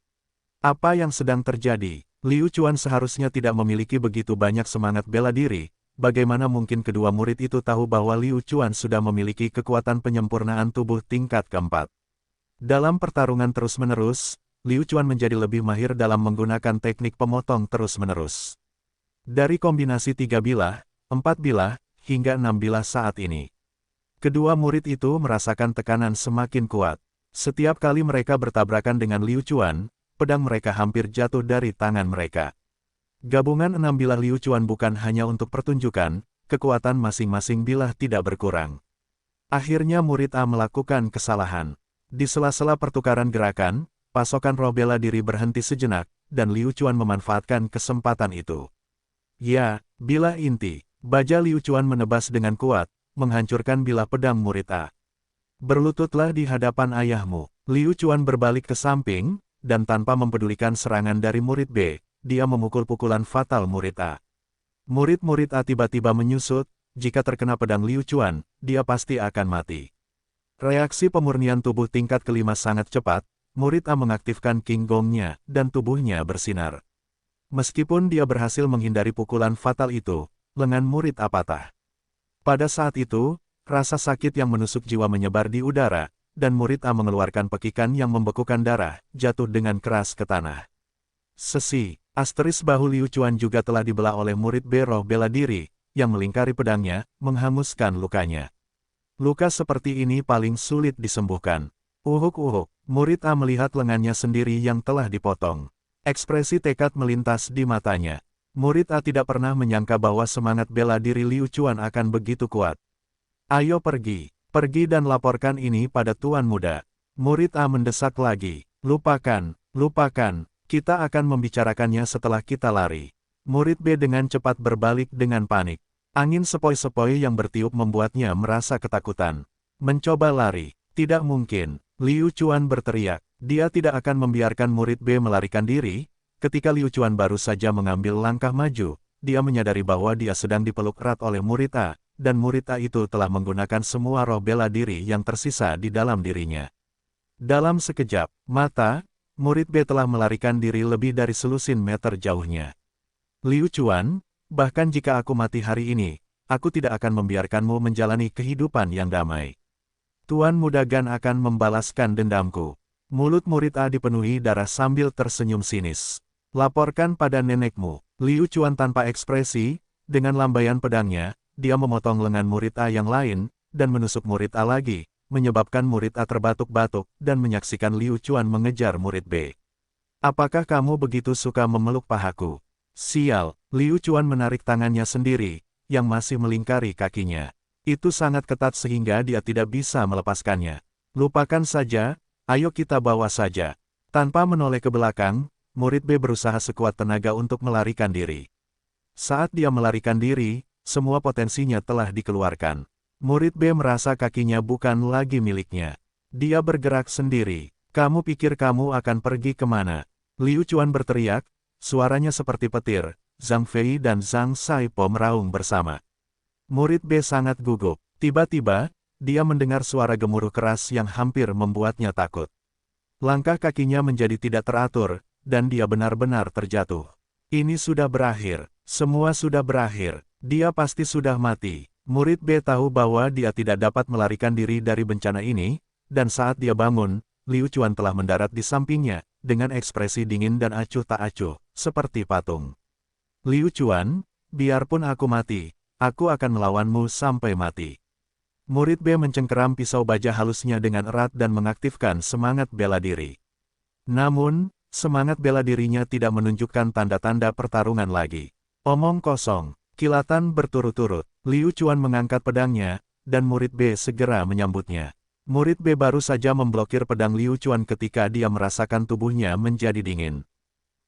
Apa yang sedang terjadi? Liu Chuan seharusnya tidak memiliki begitu banyak semangat bela diri. Bagaimana mungkin kedua murid itu tahu bahwa Liu Chuan sudah memiliki kekuatan penyempurnaan tubuh tingkat keempat? Dalam pertarungan terus-menerus, Liu Chuan menjadi lebih mahir dalam menggunakan teknik pemotong terus-menerus. Dari kombinasi 3 bilah, 4 bilah, hingga 6 bilah saat ini, kedua murid itu merasakan tekanan semakin kuat. Setiap kali mereka bertabrakan dengan Liu Chuan, pedang mereka hampir jatuh dari tangan mereka. Gabungan 6 bilah Liu Chuan bukan hanya untuk pertunjukan, kekuatan masing-masing bilah tidak berkurang. Akhirnya murid A melakukan kesalahan. Di sela-sela pertukaran gerakan, pasokan roh bela diri berhenti sejenak, dan Liu Chuan memanfaatkan kesempatan itu. Ya, bilah inti. Baja Liu Chuan menebas dengan kuat, menghancurkan bilah pedang murid A. Berlututlah di hadapan ayahmu. Liu Chuan berbalik ke samping, dan tanpa mempedulikan serangan dari murid B, dia memukul pukulan fatal murid A. Murid-murid A tiba-tiba menyusut, jika terkena pedang Liu Chuan, dia pasti akan mati. Reaksi pemurnian tubuh tingkat kelima sangat cepat, murid A mengaktifkan King Gong-nya, dan tubuhnya bersinar. Meskipun dia berhasil menghindari pukulan fatal itu, lengan murid A patah. Pada saat itu, rasa sakit yang menusuk jiwa menyebar di udara, dan murid A mengeluarkan pekikan yang membekukan darah, jatuh dengan keras ke tanah. Sesi, asteris bahu Liu Chuan juga telah dibelah oleh murid B roh bela diri, yang melingkari pedangnya, menghanguskan lukanya. Luka seperti ini paling sulit disembuhkan. Uhuk-uhuk, murid A melihat lengannya sendiri yang telah dipotong. Ekspresi tekad melintas di matanya. Murid A tidak pernah menyangka bahwa semangat bela diri Liu Chuan akan begitu kuat. Ayo pergi. Pergi dan laporkan ini pada Tuan Muda. Murid A mendesak lagi. Lupakan, lupakan, kita akan membicarakannya setelah kita lari. Murid B dengan cepat berbalik dengan panik. Angin sepoi-sepoi yang bertiup membuatnya merasa ketakutan. Mencoba lari, tidak mungkin. Liu Chuan berteriak. Dia tidak akan membiarkan murid B melarikan diri. Ketika Liu Chuan baru saja mengambil langkah maju, dia menyadari bahwa dia sedang dipeluk erat oleh murid A. Dan murid A itu telah menggunakan semua roh bela diri yang tersisa di dalam dirinya. Dalam sekejap mata, murid B telah melarikan diri lebih dari selusin meter jauhnya. Liu Chuan, bahkan jika aku mati hari ini, aku tidak akan membiarkanmu menjalani kehidupan yang damai. Tuan Muda Gan akan membalaskan dendamku. Mulut murid A dipenuhi darah sambil tersenyum sinis. Laporkan pada nenekmu. Liu Chuan tanpa ekspresi, dengan lambaian pedangnya, dia memotong lengan murid A yang lain, dan menusuk murid A lagi, menyebabkan murid A terbatuk-batuk, dan menyaksikan Liu Chuan mengejar murid B. Apakah kamu begitu suka memeluk pahaku? Sial, Liu Chuan menarik tangannya sendiri, yang masih melingkari kakinya. Itu sangat ketat sehingga dia tidak bisa melepaskannya. Lupakan saja, ayo kita bawa saja. Tanpa menoleh ke belakang, murid B berusaha sekuat tenaga untuk melarikan diri. Saat dia melarikan diri, semua potensinya telah dikeluarkan. Murid B merasa kakinya bukan lagi miliknya. Dia bergerak sendiri. Kamu pikir kamu akan pergi kemana? Liu Chuan berteriak, suaranya seperti petir. Zhang Fei dan Zhang Saipo meraung bersama. Murid B sangat gugup. Tiba-tiba, dia mendengar suara gemuruh keras yang hampir membuatnya takut. Langkah kakinya menjadi tidak teratur, dan dia benar-benar terjatuh. Ini sudah berakhir, semua sudah berakhir, dia pasti sudah mati. Murid B tahu bahwa dia tidak dapat melarikan diri dari bencana ini, dan saat dia bangun, Liu Chuan telah mendarat di sampingnya, dengan ekspresi dingin dan acuh tak acuh, seperti patung. Liu Chuan, biarpun aku mati, aku akan melawanmu sampai mati. Murid B mencengkeram pisau baja halusnya dengan erat dan mengaktifkan semangat bela diri. Namun, semangat bela dirinya tidak menunjukkan tanda-tanda pertarungan lagi. Omong kosong, kilatan berturut-turut. Liu Chuan mengangkat pedangnya, dan murid B segera menyambutnya. Murid B baru saja memblokir pedang Liu Chuan ketika dia merasakan tubuhnya menjadi dingin.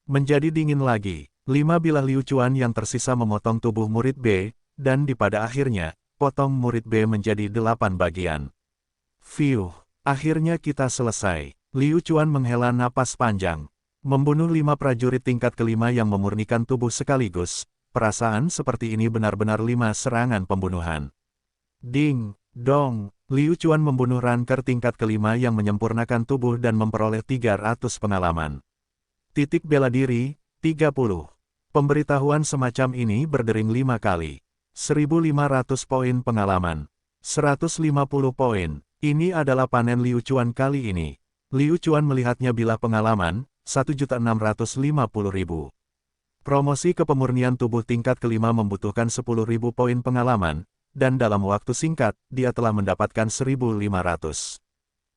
Menjadi dingin lagi. 5 bilah Liu Chuan yang tersisa memotong tubuh murid B, dan pada akhirnya, potong murid B menjadi 8 bagian. Fiuh, akhirnya kita selesai. Liu Chuan menghela napas panjang. Membunuh 5 prajurit tingkat kelima yang memurnikan tubuh sekaligus, perasaan seperti ini benar-benar 5 serangan pembunuhan. Ding, dong, Liu Chuan membunuh ranker tingkat kelima yang menyempurnakan tubuh dan memperoleh 300 pengalaman. Titik bela diri, 30. Pemberitahuan semacam ini berdering 5 kali. 1.500 poin pengalaman. 150 poin. Ini adalah panen Liu Chuan kali ini. Liu Chuan melihatnya bilah pengalaman, 1.650.000. Promosi kepemurnian tubuh tingkat kelima membutuhkan 10.000 poin pengalaman, dan dalam waktu singkat, dia telah mendapatkan 1.500.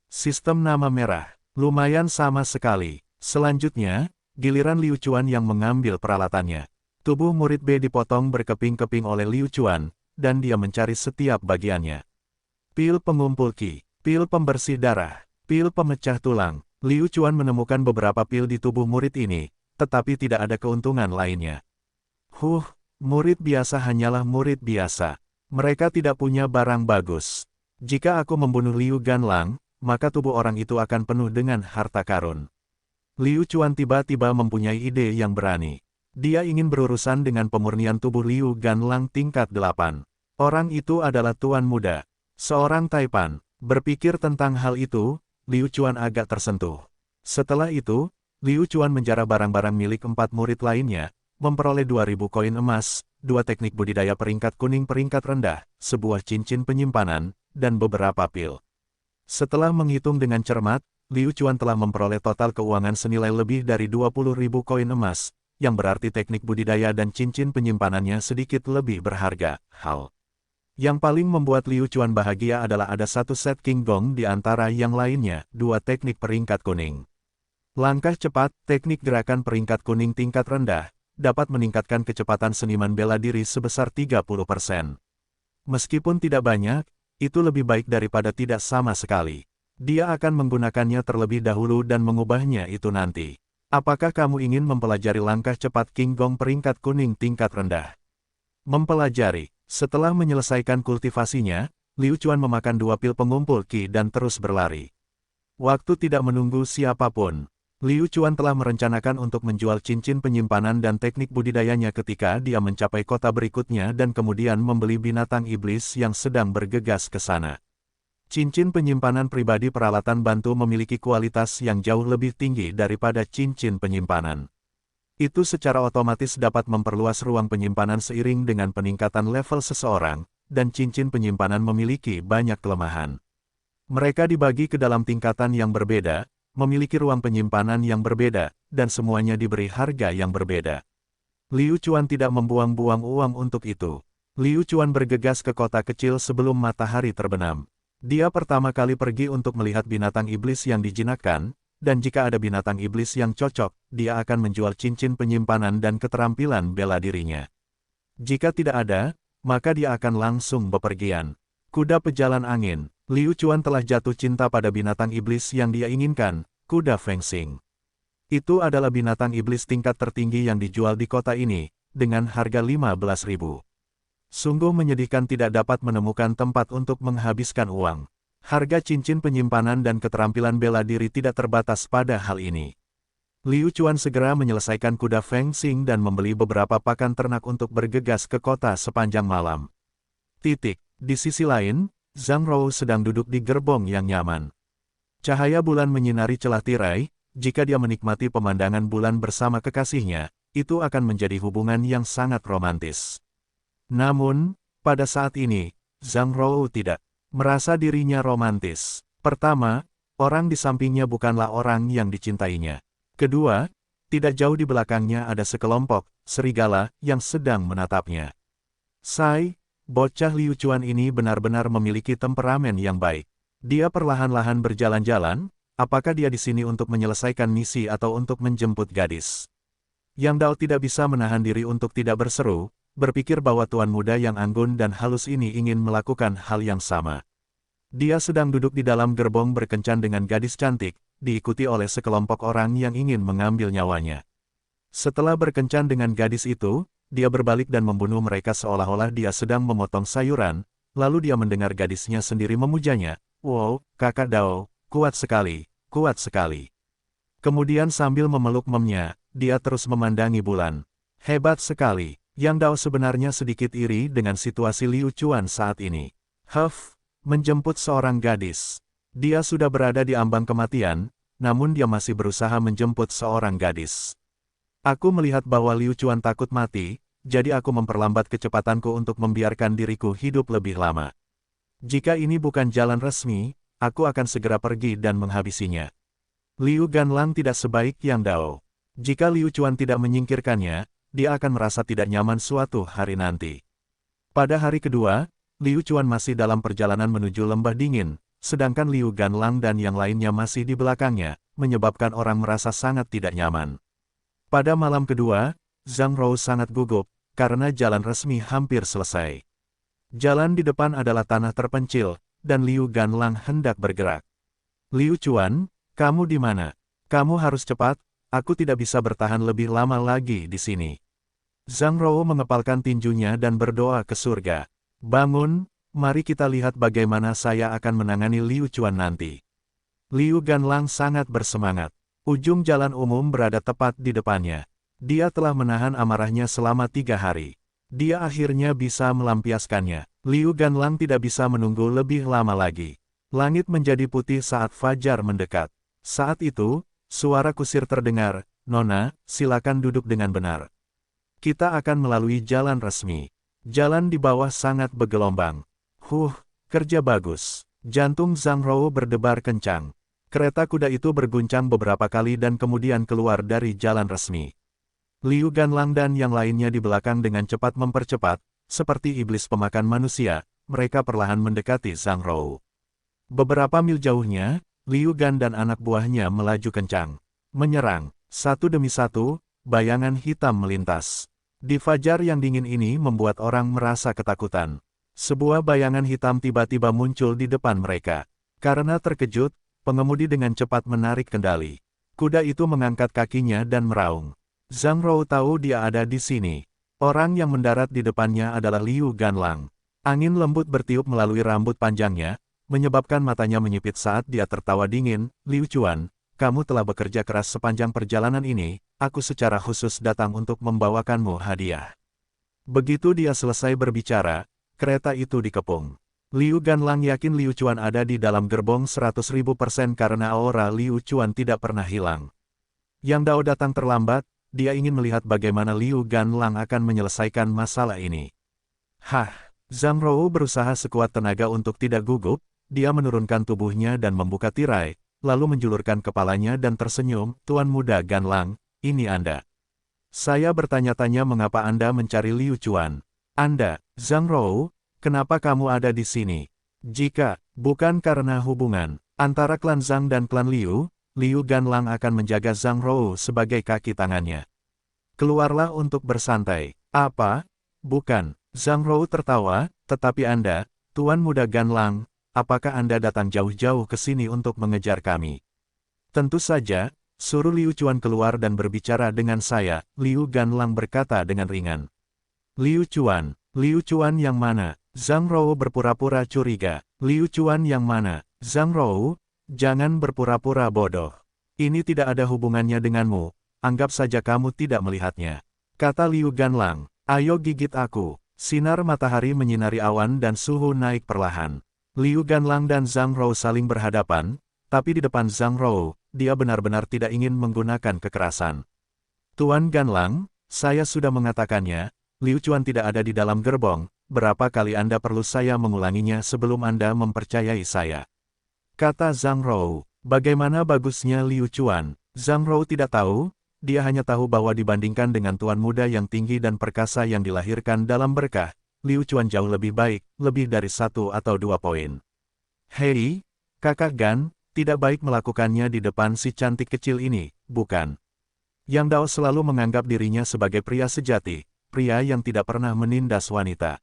Sistem nama merah. Lumayan sama sekali. Selanjutnya, giliran Liu Chuan yang mengambil peralatannya. Tubuh murid B dipotong berkeping-keping oleh Liu Chuan, dan dia mencari setiap bagiannya. Pil pengumpul Qi, pil pembersih darah, pil pemecah tulang. Liu Chuan menemukan beberapa pil di tubuh murid ini, tetapi tidak ada keuntungan lainnya. Murid biasa hanyalah murid biasa. Mereka tidak punya barang bagus. Jika aku membunuh Liu Ganlang, maka tubuh orang itu akan penuh dengan harta karun. Liu Chuan tiba-tiba mempunyai ide yang berani. Dia ingin berurusan dengan pemurnian tubuh Liu Ganlang tingkat 8. Orang itu adalah tuan muda, seorang Taipan. Berpikir tentang hal itu, Liu Chuan agak tersentuh. Setelah itu, Liu Chuan menjarah barang-barang milik 4 murid lainnya, memperoleh 2.000 koin emas, 2 teknik budidaya peringkat kuning peringkat rendah, sebuah cincin penyimpanan, dan beberapa pil. Setelah menghitung dengan cermat, Liu Chuan telah memperoleh total keuangan senilai lebih dari 20.000 koin emas, yang berarti teknik budidaya dan cincin penyimpanannya sedikit lebih berharga. Hal yang paling membuat Liu Chuan bahagia adalah ada 1 set King Gong di antara yang lainnya, 2 teknik peringkat kuning. Langkah cepat, teknik gerakan peringkat kuning tingkat rendah, dapat meningkatkan kecepatan seniman bela diri sebesar 30%. Meskipun tidak banyak, itu lebih baik daripada tidak sama sekali. Dia akan menggunakannya terlebih dahulu dan mengubahnya itu nanti. Apakah kamu ingin mempelajari langkah cepat King Gong peringkat kuning tingkat rendah? Mempelajari. Setelah menyelesaikan kultivasinya, Liu Chuan memakan 2 pil pengumpul Qi dan terus berlari. Waktu tidak menunggu siapapun. Liu Chuan telah merencanakan untuk menjual cincin penyimpanan dan teknik budidayanya ketika dia mencapai kota berikutnya dan kemudian membeli binatang iblis yang sedang bergegas ke sana. Cincin penyimpanan pribadi peralatan bantu memiliki kualitas yang jauh lebih tinggi daripada cincin penyimpanan. Itu secara otomatis dapat memperluas ruang penyimpanan seiring dengan peningkatan level seseorang, dan cincin penyimpanan memiliki banyak kelemahan. Mereka dibagi ke dalam tingkatan yang berbeda, memiliki ruang penyimpanan yang berbeda, dan semuanya diberi harga yang berbeda. Liu Chuan tidak membuang-buang uang untuk itu. Liu Chuan bergegas ke kota kecil sebelum matahari terbenam. Dia pertama kali pergi untuk melihat binatang iblis yang dijinakkan, dan jika ada binatang iblis yang cocok, dia akan menjual cincin penyimpanan dan keterampilan bela dirinya. Jika tidak ada, maka dia akan langsung bepergian. Kuda pejalan angin. Liu Chuan telah jatuh cinta pada binatang iblis yang dia inginkan, kuda fengsing. Itu adalah binatang iblis tingkat tertinggi yang dijual di kota ini, dengan harga 15.000. Sungguh menyedihkan tidak dapat menemukan tempat untuk menghabiskan uang. Harga cincin penyimpanan dan keterampilan bela diri tidak terbatas pada hal ini. Liu Chuan segera menyelesaikan kuda fengsing dan membeli beberapa pakan ternak untuk bergegas ke kota sepanjang malam. Di sisi lain, Zhang Rou sedang duduk di gerbong yang nyaman. Cahaya bulan menyinari celah tirai, jika dia menikmati pemandangan bulan bersama kekasihnya, itu akan menjadi hubungan yang sangat romantis. Namun, pada saat ini, Zhang Rou tidak merasa dirinya romantis. Pertama, orang di sampingnya bukanlah orang yang dicintainya. Kedua, tidak jauh di belakangnya ada sekelompok serigala yang sedang menatapnya. Sai, bocah Liu Chuan ini benar-benar memiliki temperamen yang baik. Dia perlahan-lahan berjalan-jalan, apakah dia di sini untuk menyelesaikan misi atau untuk menjemput gadis? Yang Dao tidak bisa menahan diri untuk tidak berseru, berpikir bahwa tuan muda yang anggun dan halus ini ingin melakukan hal yang sama. Dia sedang duduk di dalam gerbong berkencan dengan gadis cantik, diikuti oleh sekelompok orang yang ingin mengambil nyawanya. Setelah berkencan dengan gadis itu, dia berbalik dan membunuh mereka seolah-olah dia sedang memotong sayuran, lalu dia mendengar gadisnya sendiri memujanya. Wow, kakak Dao, kuat sekali, kuat sekali. Kemudian sambil memeluk memnya, dia terus memandangi bulan. Hebat sekali. Yang Dao sebenarnya sedikit iri dengan situasi Liu Chuan saat ini. Menjemput seorang gadis. Dia sudah berada di ambang kematian, namun dia masih berusaha menjemput seorang gadis. Aku melihat bahwa Liu Chuan takut mati, jadi aku memperlambat kecepatanku untuk membiarkan diriku hidup lebih lama. Jika ini bukan jalan resmi, aku akan segera pergi dan menghabisinya. Liu Ganlang tidak sebaik Yang Dao. Jika Liu Chuan tidak menyingkirkannya, dia akan merasa tidak nyaman suatu hari nanti. Pada hari kedua, Liu Chuan masih dalam perjalanan menuju lembah dingin, sedangkan Liu Ganlang dan yang lainnya masih di belakangnya, menyebabkan orang merasa sangat tidak nyaman. Pada malam kedua, Zhang Rou sangat gugup, karena jalan resmi hampir selesai. Jalan di depan adalah tanah terpencil, dan Liu Ganlang hendak bergerak. Liu Chuan, kamu di mana? Kamu harus cepat, aku tidak bisa bertahan lebih lama lagi di sini. Zhang Rou mengepalkan tinjunya dan berdoa ke surga. Bangun, mari kita lihat bagaimana saya akan menangani Liu Chuan nanti. Liu Ganlang sangat bersemangat. Ujung jalan umum berada tepat di depannya. Dia telah menahan amarahnya selama 3 hari. Dia akhirnya bisa melampiaskannya. Liu Ganlang tidak bisa menunggu lebih lama lagi. Langit menjadi putih saat fajar mendekat. Saat itu, suara kusir terdengar, "Nona, silakan duduk dengan benar. Kita akan melalui jalan resmi." Jalan di bawah sangat bergelombang. Kerja bagus. Jantung Zhang Rou berdebar kencang. Kereta kuda itu berguncang beberapa kali dan kemudian keluar dari jalan resmi. Liu Ganlang dan yang lainnya di belakang dengan cepat mempercepat, seperti iblis pemakan manusia, mereka perlahan mendekati Zhang Rou. Beberapa mil jauhnya, Liu Gan dan anak buahnya melaju kencang. Menyerang, satu demi satu, bayangan hitam melintas. Di fajar yang dingin ini membuat orang merasa ketakutan. Sebuah bayangan hitam tiba-tiba muncul di depan mereka. Karena terkejut, pengemudi dengan cepat menarik kendali. Kuda itu mengangkat kakinya dan meraung. Zhang Rou tahu dia ada di sini. Orang yang mendarat di depannya adalah Liu Ganlang. Angin lembut bertiup melalui rambut panjangnya, menyebabkan matanya menyipit saat dia tertawa dingin. Liu Chuan, kamu telah bekerja keras sepanjang perjalanan ini, aku secara khusus datang untuk membawakanmu hadiah. Begitu dia selesai berbicara, kereta itu dikepung. Liu Ganlang yakin Liu Chuan ada di dalam gerbong 100.000% karena aura Liu Chuan tidak pernah hilang. Yang Dao datang terlambat, dia ingin melihat bagaimana Liu Ganlang akan menyelesaikan masalah ini. Zhang Rou berusaha sekuat tenaga untuk tidak gugup, dia menurunkan tubuhnya dan membuka tirai, lalu menjulurkan kepalanya dan tersenyum, "Tuan muda Ganlang, ini Anda." "Saya bertanya-tanya mengapa Anda mencari Liu Chuan." "Anda, Zhang Rou, kenapa kamu ada di sini?" "Jika bukan karena hubungan antara klan Zhang dan klan Liu, Liu Ganlang akan menjaga Zhang Rou sebagai kaki tangannya. Keluarlah untuk bersantai." "Apa? Bukan." Zhang Rou tertawa, "Tetapi Anda, Tuan muda Ganlang, apakah Anda datang jauh-jauh ke sini untuk mengejar kami?" "Tentu saja, suruh Liu Chuan keluar dan berbicara dengan saya," Liu Ganlang berkata dengan ringan. "Liu Chuan yang mana?" Zhang Rou berpura-pura curiga. "Liu Chuan yang mana?" "Zhang Rou, jangan berpura-pura bodoh. Ini tidak ada hubungannya denganmu, anggap saja kamu tidak melihatnya," kata Liu Ganlang. "Ayo gigit aku." Sinar matahari menyinari awan dan suhu naik perlahan. Liu Ganlang dan Zhang Rou saling berhadapan, tapi di depan Zhang Rou, dia benar-benar tidak ingin menggunakan kekerasan. Tuan Ganlang, saya sudah mengatakannya, Liu Chuan tidak ada di dalam gerbong, berapa kali Anda perlu saya mengulanginya sebelum Anda mempercayai saya? Kata Zhang Rou. Bagaimana bagusnya Liu Chuan? Zhang Rou tidak tahu, dia hanya tahu bahwa dibandingkan dengan tuan muda yang tinggi dan perkasa yang dilahirkan dalam berkah, Liu Chuan jauh lebih baik, lebih dari 1 atau 2 poin. Hei, kakak Gan, tidak baik melakukannya di depan si cantik kecil ini, bukan? Yang Dao selalu menganggap dirinya sebagai pria sejati, pria yang tidak pernah menindas wanita.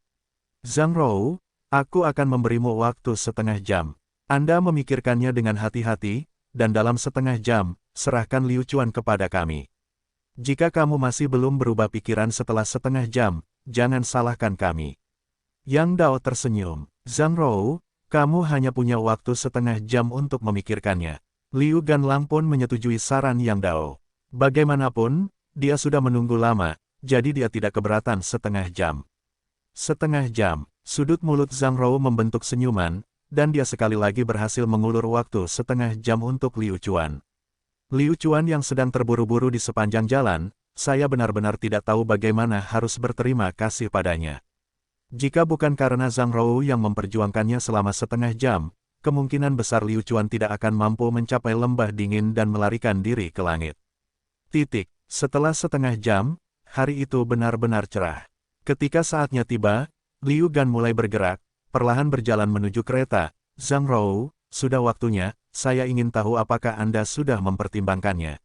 Zhang Rou, aku akan memberimu waktu setengah jam. Anda memikirkannya dengan hati-hati, dan dalam setengah jam, serahkan Liu Chuan kepada kami. Jika kamu masih belum berubah pikiran setelah setengah jam, jangan salahkan kami. Yang Dao tersenyum. Zhang Rou, kamu hanya punya waktu setengah jam untuk memikirkannya. Liu Ganlang pun menyetujui saran Yang Dao. Bagaimanapun, dia sudah menunggu lama, jadi dia tidak keberatan setengah jam. Setengah jam, sudut mulut Zhang Rou membentuk senyuman, dan dia sekali lagi berhasil mengulur waktu setengah jam untuk Liu Chuan. Liu Chuan yang sedang terburu-buru di sepanjang jalan, saya benar-benar tidak tahu bagaimana harus berterima kasih padanya. Jika bukan karena Zhang Rou yang memperjuangkannya selama setengah jam, kemungkinan besar Liu Chuan tidak akan mampu mencapai lembah dingin dan melarikan diri ke langit. Setelah setengah jam, hari itu benar-benar cerah. Ketika saatnya tiba, Liu Gan mulai bergerak, perlahan berjalan menuju kereta. Zhang Rou, sudah waktunya, saya ingin tahu apakah Anda sudah mempertimbangkannya.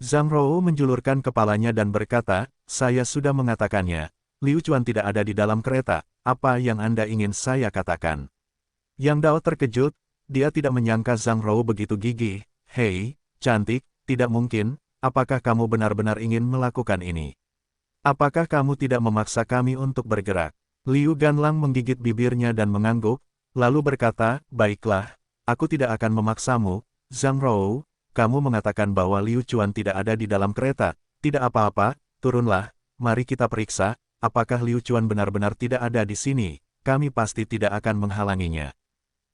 Zhang Rou menjulurkan kepalanya dan berkata, saya sudah mengatakannya, Liu Chuan tidak ada di dalam kereta, apa yang Anda ingin saya katakan? Yang Dao terkejut, dia tidak menyangka Zhang Rou begitu gigih. Hei, cantik, tidak mungkin, apakah kamu benar-benar ingin melakukan ini? Apakah kamu tidak memaksa kami untuk bergerak? Liu Ganlang menggigit bibirnya dan mengangguk, lalu berkata, baiklah, aku tidak akan memaksamu. Zhang Rou, kamu mengatakan bahwa Liu Chuan tidak ada di dalam kereta, tidak apa-apa, turunlah, mari kita periksa, apakah Liu Chuan benar-benar tidak ada di sini, kami pasti tidak akan menghalanginya.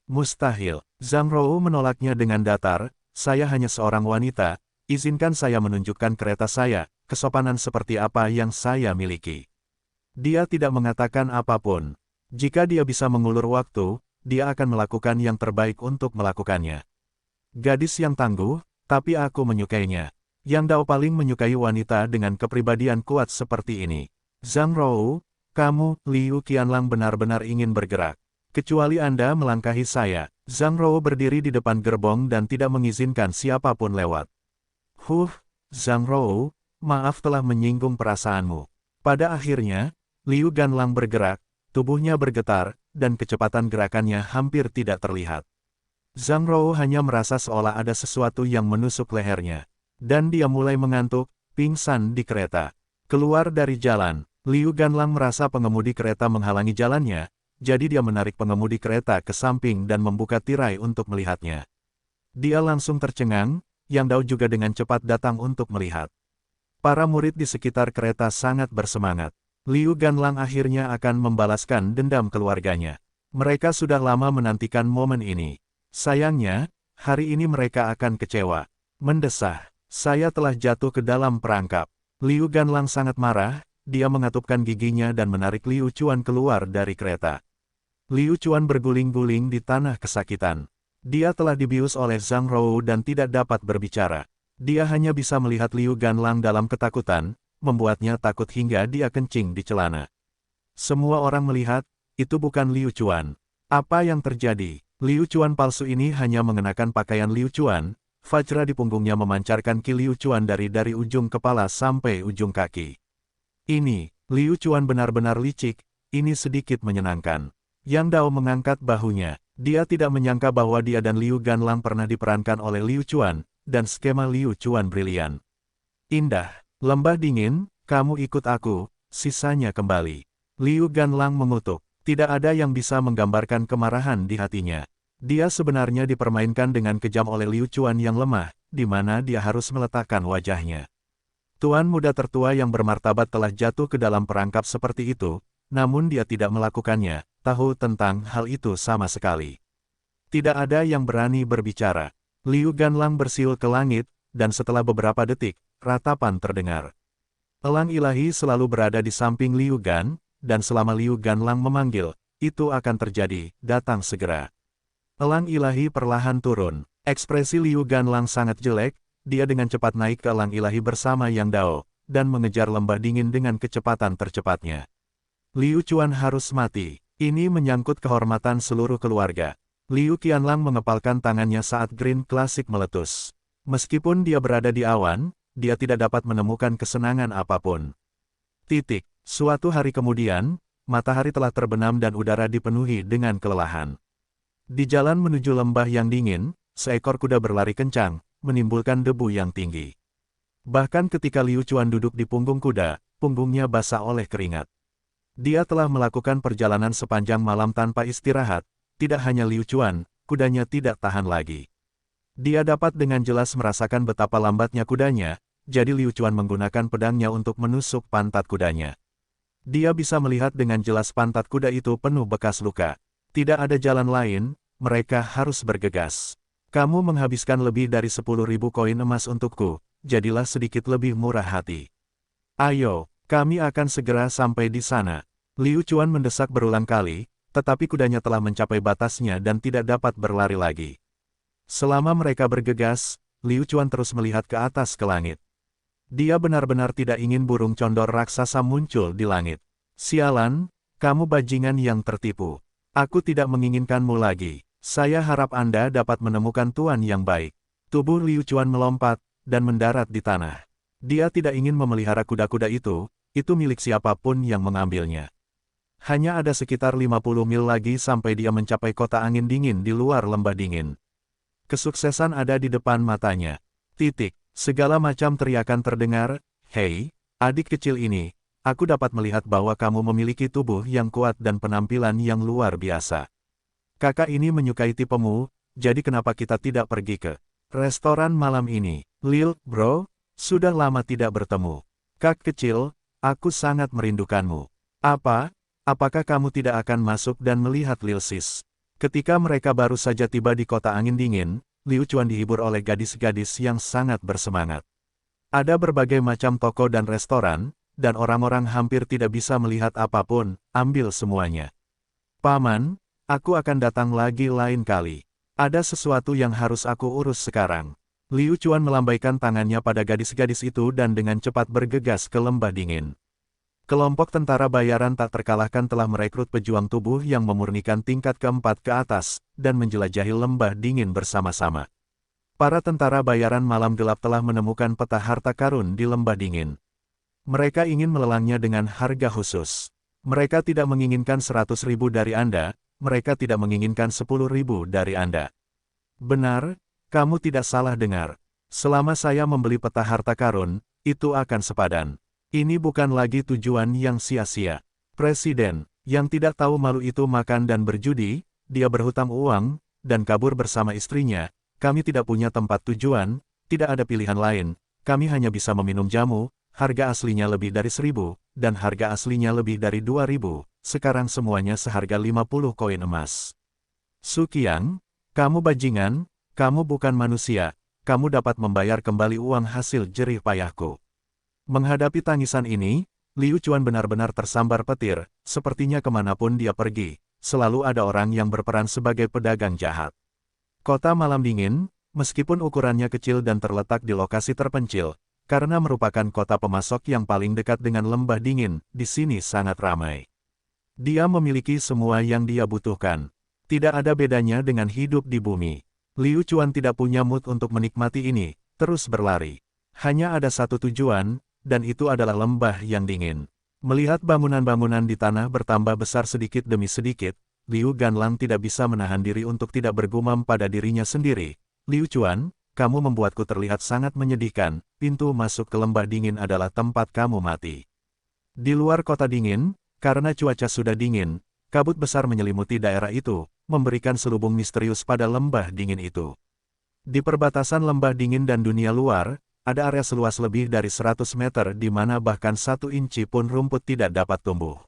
Mustahil, Zhang Rou menolaknya dengan datar, saya hanya seorang wanita, izinkan saya menunjukkan kereta saya, kesopanan seperti apa yang saya miliki. Dia tidak mengatakan apapun. Jika dia bisa mengulur waktu, dia akan melakukan yang terbaik untuk melakukannya. Gadis yang tangguh, tapi aku menyukainya. Yang Dao paling menyukai wanita dengan kepribadian kuat seperti ini. Zhang Rou, kamu, Liu Qianlang benar-benar ingin bergerak. Kecuali Anda melangkahi saya. Zhang Rou berdiri di depan gerbong dan tidak mengizinkan siapapun lewat. Zhang Rou, maaf telah menyinggung perasaanmu. Pada akhirnya, Liu Ganlang bergerak, tubuhnya bergetar, dan kecepatan gerakannya hampir tidak terlihat. Zhang Rou hanya merasa seolah ada sesuatu yang menusuk lehernya. Dan dia mulai mengantuk, pingsan di kereta. Keluar dari jalan, Liu Ganlang merasa pengemudi kereta menghalangi jalannya, jadi dia menarik pengemudi kereta ke samping dan membuka tirai untuk melihatnya. Dia langsung tercengang, Yang Dao juga dengan cepat datang untuk melihat. Para murid di sekitar kereta sangat bersemangat. Liu Ganlang akhirnya akan membalaskan dendam keluarganya. Mereka sudah lama menantikan momen ini. Sayangnya, hari ini mereka akan kecewa. Mendesah, saya telah jatuh ke dalam perangkap. Liu Ganlang sangat marah, dia mengatupkan giginya dan menarik Liu Chuan keluar dari kereta. Liu Chuan berguling-guling di tanah kesakitan. Dia telah dibius oleh Zhang Rou dan tidak dapat berbicara. Dia hanya bisa melihat Liu Ganlang dalam ketakutan, membuatnya takut hingga dia kencing di celana. Semua orang melihat, itu bukan Liu Chuan. Apa yang terjadi? Liu Chuan palsu ini hanya mengenakan pakaian Liu Chuan, Vajra di punggungnya memancarkan ki Liu Chuan dari ujung kepala sampai ujung kaki. Ini, Liu Chuan benar-benar licik, ini sedikit menyenangkan. Yang Dao mengangkat bahunya, dia tidak menyangka bahwa dia dan Liu Ganlang pernah diperankan oleh Liu Chuan, dan skema Liu Chuan brilian. Indah. Lembah dingin, kamu ikut aku, sisanya kembali. Liu Ganlang mengutuk. Tidak ada yang bisa menggambarkan kemarahan di hatinya. Dia sebenarnya dipermainkan dengan kejam oleh Liu Chuan yang lemah, di mana dia harus meletakkan wajahnya. Tuan muda tertua yang bermartabat telah jatuh ke dalam perangkap seperti itu, namun dia tidak melakukannya, tahu tentang hal itu sama sekali. Tidak ada yang berani berbicara. Liu Ganlang bersiul ke langit, dan setelah beberapa detik, ratapan terdengar. Elang ilahi selalu berada di samping Liu Gan, dan selama Liu Ganlang memanggil, itu akan terjadi, datang segera. Elang ilahi perlahan turun. Ekspresi Liu Ganlang sangat jelek, dia dengan cepat naik ke elang ilahi bersama Yang Dao, dan mengejar lembah dingin dengan kecepatan tercepatnya. Liu Chuan harus mati. Ini menyangkut kehormatan seluruh keluarga. Liu Qianlang mengepalkan tangannya saat Green Classic meletus. Meskipun dia berada di awan, dia tidak dapat menemukan kesenangan apapun. Suatu hari kemudian, matahari telah terbenam dan udara dipenuhi dengan kelelahan. Di jalan menuju lembah yang dingin, seekor kuda berlari kencang, menimbulkan debu yang tinggi. Bahkan ketika Liu Chuan duduk di punggung kuda, punggungnya basah oleh keringat. Dia telah melakukan perjalanan sepanjang malam tanpa istirahat, tidak hanya Liu Chuan, kudanya tidak tahan lagi. Dia dapat dengan jelas merasakan betapa lambatnya kudanya, jadi Liu Chuan menggunakan pedangnya untuk menusuk pantat kudanya. Dia bisa melihat dengan jelas pantat kuda itu penuh bekas luka. Tidak ada jalan lain, mereka harus bergegas. Kamu menghabiskan lebih dari 10.000 koin emas untukku, jadilah sedikit lebih murah hati. Ayo, kami akan segera sampai di sana. Liu Chuan mendesak berulang kali, tetapi kudanya telah mencapai batasnya dan tidak dapat berlari lagi. Selama mereka bergegas, Liu Chuan terus melihat ke atas ke langit. Dia benar-benar tidak ingin burung condor raksasa muncul di langit. Sialan, kamu bajingan yang tertipu. Aku tidak menginginkanmu lagi. Saya harap Anda dapat menemukan tuan yang baik. Tubuh Liu Chuan melompat, dan mendarat di tanah. Dia tidak ingin memelihara kuda-kuda itu milik siapapun yang mengambilnya. Hanya ada sekitar 50 mil lagi sampai dia mencapai kota angin dingin di luar lembah dingin. Kesuksesan ada di depan matanya. Segala macam teriakan terdengar, "Hei, adik kecil ini, aku dapat melihat bahwa kamu memiliki tubuh yang kuat dan penampilan yang luar biasa. Kakak ini menyukai tipemu, jadi kenapa kita tidak pergi ke restoran malam ini?" "Lil, bro, sudah lama tidak bertemu. Kak kecil, aku sangat merindukanmu. Apakah kamu tidak akan masuk dan melihat Lil Sis?" Ketika mereka baru saja tiba di kota angin dingin, Liu Chuan dihibur oleh gadis-gadis yang sangat bersemangat. Ada berbagai macam toko dan restoran, dan orang-orang hampir tidak bisa melihat apapun, ambil semuanya. "Paman, aku akan datang lagi lain kali. Ada sesuatu yang harus aku urus sekarang." Liu Chuan melambaikan tangannya pada gadis-gadis itu dan dengan cepat bergegas ke lembah dingin. Kelompok tentara bayaran tak terkalahkan telah merekrut pejuang tubuh yang memurnikan tingkat keempat ke atas, dan menjelajahi lembah dingin bersama-sama. Para tentara bayaran malam gelap telah menemukan peta harta karun di lembah dingin. Mereka ingin melelangnya dengan harga khusus. Mereka tidak menginginkan 100.000 dari Anda, mereka tidak menginginkan 10.000 dari Anda. Benar, kamu tidak salah dengar. Selama saya membeli peta harta karun, itu akan sepadan. Ini bukan lagi tujuan yang sia-sia. Presiden, yang tidak tahu malu itu makan dan berjudi, dia berhutang uang, dan kabur bersama istrinya. Kami tidak punya tempat tujuan, tidak ada pilihan lain, kami hanya bisa meminum jamu, harga aslinya lebih dari 1.000, dan harga aslinya lebih dari 2.000, sekarang semuanya seharga 50 koin emas. Sukiang, kamu bajingan, kamu bukan manusia, kamu dapat membayar kembali uang hasil jerih payahku. Menghadapi tangisan ini, Liu Chuan benar-benar tersambar petir, sepertinya kemanapun dia pergi, selalu ada orang yang berperan sebagai pedagang jahat. Kota malam dingin, meskipun ukurannya kecil dan terletak di lokasi terpencil, karena merupakan kota pemasok yang paling dekat dengan lembah dingin, di sini sangat ramai. Dia memiliki semua yang dia butuhkan. Tidak ada bedanya dengan hidup di bumi. Liu Chuan tidak punya mood untuk menikmati ini, terus berlari. Hanya ada satu tujuan, dan itu adalah lembah yang dingin. Melihat bangunan-bangunan di tanah bertambah besar sedikit demi sedikit, Liu Ganlang tidak bisa menahan diri untuk tidak bergumam pada dirinya sendiri. "Liu Chuan, kamu membuatku terlihat sangat menyedihkan, pintu masuk ke lembah dingin adalah tempat kamu mati." Di luar kota dingin, karena cuaca sudah dingin, kabut besar menyelimuti daerah itu, memberikan selubung misterius pada lembah dingin itu. Di perbatasan lembah dingin dan dunia luar, ada area seluas lebih dari 100 meter di mana bahkan 1 inci pun rumput tidak dapat tumbuh.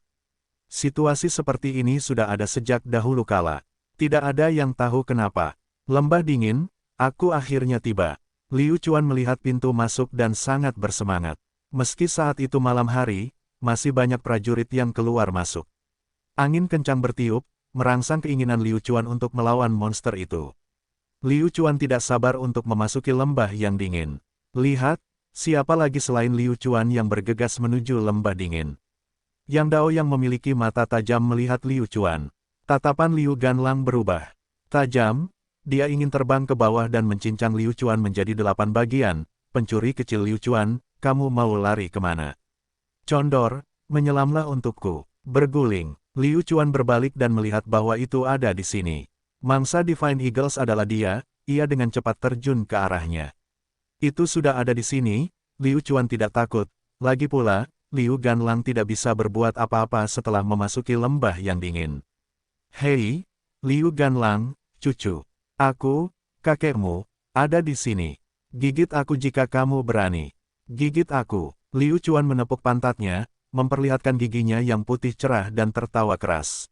Situasi seperti ini sudah ada sejak dahulu kala. Tidak ada yang tahu kenapa. Lembah dingin, aku akhirnya tiba. Liu Chuan melihat pintu masuk dan sangat bersemangat. Meski saat itu malam hari, masih banyak prajurit yang keluar masuk. Angin kencang bertiup, merangsang keinginan Liu Chuan untuk melawan monster itu. Liu Chuan tidak sabar untuk memasuki lembah yang dingin. Lihat, siapa lagi selain Liu Chuan yang bergegas menuju lembah dingin. Yang Dao yang memiliki mata tajam melihat Liu Chuan. Tatapan Liu Ganlang berubah. Tajam, dia ingin terbang ke bawah dan mencincang Liu Chuan menjadi 8 bagian. Pencuri kecil Liu Chuan, kamu mau lari kemana? Condor, menyelamlah untukku. Berguling, Liu Chuan berbalik dan melihat bahwa itu ada di sini. Mangsa Divine Eagles adalah dia, ia dengan cepat terjun ke arahnya. Itu sudah ada di sini, Liu Chuan tidak takut. Lagi pula, Liu Ganlang tidak bisa berbuat apa-apa setelah memasuki lembah yang dingin. Hei, Liu Ganlang, cucu. Aku, kakekmu, ada di sini. Gigit aku jika kamu berani. Gigit aku. Liu Chuan menepuk pantatnya, memperlihatkan giginya yang putih cerah dan tertawa keras.